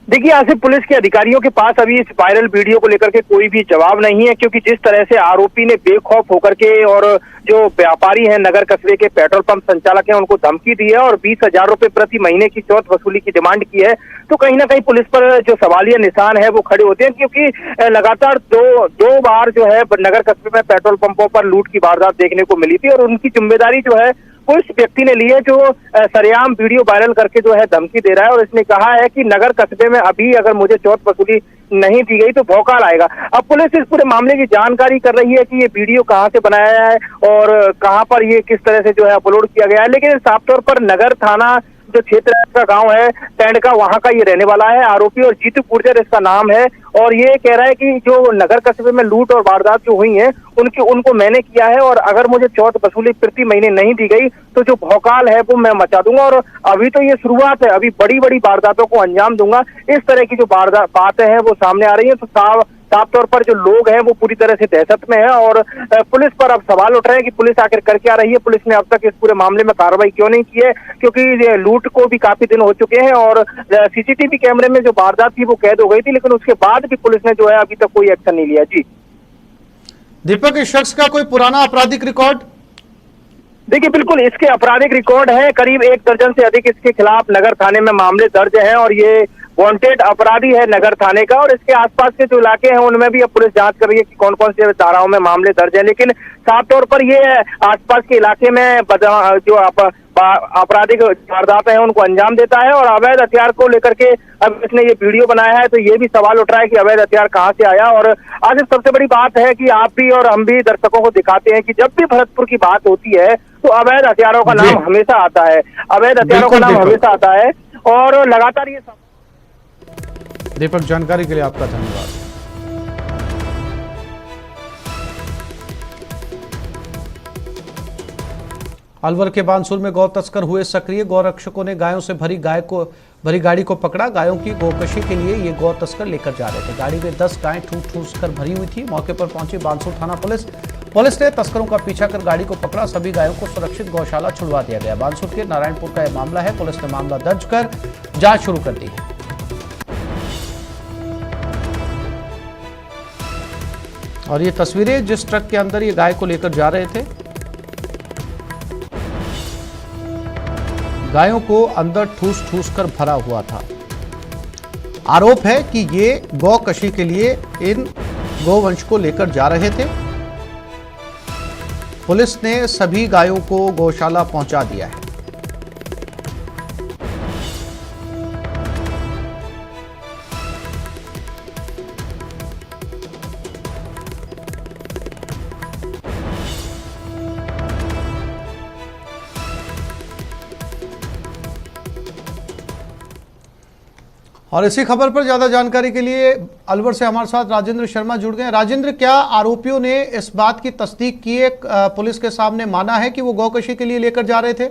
देखिए, आसिफ, पुलिस के अधिकारियों के पास अभी इस वायरल वीडियो को लेकर के कोई भी जवाब नहीं है, क्योंकि जिस तरह से आरोपी ने बेखौफ होकर के और जो व्यापारी हैं नगर कस्बे के पेट्रोल पंप संचालक हैं उनको धमकी दी है और 20,000 रुपए प्रति महीने की चौथ वसूली की डिमांड की है, तो कहीं ना कहीं पुलिस पर जो सवालिया निशान है वो खड़े होते हैं। क्योंकि लगातार दो बार जो है नगर कस्बे में पेट्रोल पंपों पर लूट की वारदात देखने को मिली थी और उनकी जिम्मेदारी जो है वो इस व्यक्ति ने ली है जो सरेआम वीडियो वायरल करके जो है धमकी दे रहा है, और इसने कहा है कि नगर कस्बे में अभी अगर मुझे चौथ वसूली नहीं दी गई तो भौकाल आएगा। अब पुलिस इस पूरे मामले की जानकारी कर रही है कि ये वीडियो कहां से बनाया है और कहां पर ये किस तरह से जो है अपलोड किया गया है, लेकिन साफ तौर पर नगर थाना जो क्षेत्र का गांव है टैंड का, वहां का ये रहने वाला है आरोपी, और जीतू गुर्जर इसका नाम है। और ये कह रहा है कि जो नगर कस्बे में लूट और वारदात जो हुई है उनको मैंने किया है, और अगर मुझे चौथ वसूली प्रति महीने नहीं दी गई तो जो भौकाल है वो मैं मचा दूंगा, और अभी तो ये शुरुआत है, अभी बड़ी बड़ी वारदातों को अंजाम दूंगा। इस तरह की जो बातें हैं वो सामने आ रही है। तो साफ तौर पर जो लोग हैं वो पूरी तरह से दहशत में है, और पुलिस पर अब सवाल उठ रहे हैं कि पुलिस आखिर कर क्या रही है। पुलिस ने अब तक इस पूरे मामले में कार्रवाई क्यों नहीं की है, क्योंकि लूट को भी काफी दिन हो चुके हैं और सीसीटीवी कैमरे में जो वारदात थी वो कैद हो गई थी, लेकिन उसके बाद भी पुलिस ने जो है अभी तक कोई एक्शन नहीं लिया। जी दीपक, इस शख्स का कोई पुराना आपराधिक रिकॉर्ड? देखिए, बिल्कुल इसके आपराधिक रिकॉर्ड है, करीब 1 दर्जन से अधिक इसके खिलाफ नगर थाने में मामले दर्ज हैं, और ये वांटेड अपराधी है नगर थाने का। और इसके आसपास के जो इलाके हैं उनमें भी अब पुलिस जांच कर रही है कि कौन कौन से धाराओं में मामले दर्ज हैं, लेकिन साफ तौर पर ये आसपास के इलाके में जो आपराधिक वारदात हैं उनको अंजाम देता है, और अवैध हथियार को लेकर के अब इसने ये वीडियो बनाया है, तो ये भी सवाल उठ रहा है कि अवैध हथियार कहाँ से आया। और आज सबसे बड़ी बात है कि आप भी और हम भी दर्शकों को दिखाते हैं कि जब भी भरतपुर की बात होती है तो अवैध हथियारों का नाम हमेशा आता है, अवैध हथियारों का नाम हमेशा आता है, और लगातार ये दीपक, जानकारी के लिए आपका धन्यवाद। अलवर के बानसूर में गौ तस्कर हुए सक्रिय। गौ रक्षकों ने गायों से भरी गाड़ी को पकड़ा। गायों की गोकशी के लिए ये गौ तस्कर लेकर जा रहे थे। गाड़ी में 10 गायें ठूस कर भरी हुई थी। मौके पर पहुंची बानसूर थाना पुलिस ने तस्करों का पीछा कर गाड़ी को पकड़ा। सभी गायों को सुरक्षित गौशाला छुड़वा दिया गया। बानसूर के नारायणपुर का यह मामला है। पुलिस ने मामला दर्ज कर जांच शुरू कर दी है। और ये तस्वीरें जिस ट्रक के अंदर ये गाय को लेकर जा रहे थे, गायों को अंदर ठूस कर भरा हुआ था। आरोप है कि ये गौकशी के लिए इन गोवंश को लेकर जा रहे थे। पुलिस ने सभी गायों को गौशाला पहुंचा दिया है। और इसी खबर पर ज्यादा जानकारी के लिए अलवर से हमारे साथ राजेंद्र शर्मा जुड़ गए। राजेंद्र, क्या आरोपियों ने इस बात की तस्दीक की है, पुलिस के सामने माना है कि वो गौकशी के लिए लेकर जा रहे थे?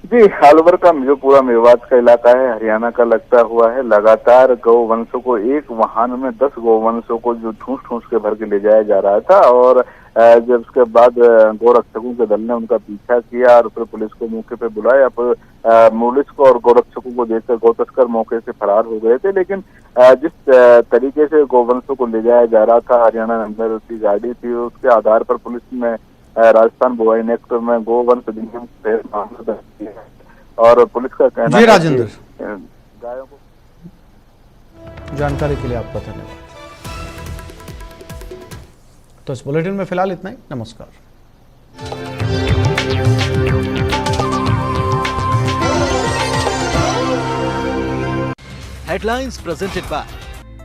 जी, अलवर का जो पूरा मेवात का इलाका है, हरियाणा का लगता हुआ है, लगातार गौवंशों को एक वाहन में 10 गौवंशों को जो ठूस के भर के ले जाया जा रहा था, और जब उसके बाद गौरक्षकों के दल ने उनका पीछा किया और फिर पुलिस को मौके पे बुलाया। पुलिस को और गौरक्षकों को देखकर गौ तस्कर मौके से फरार हो गए थे, लेकिन जिस तरीके से गौवंशों को ले जाया जा रहा था, हरियाणा नंबर की गाड़ी थी, उसके आधार पर पुलिस ने राजस्थान बोवाइन एक्ट में गोवंश अधिनियम के तहत मामला दर्ज किया है। और पुलिस का कहना है राजेंद्र, गायों को जानकारी के लिए आपका धन्यवाद। तो इस बुलेटिन में फिलहाल इतना ही। नमस्कार। Headlines presented by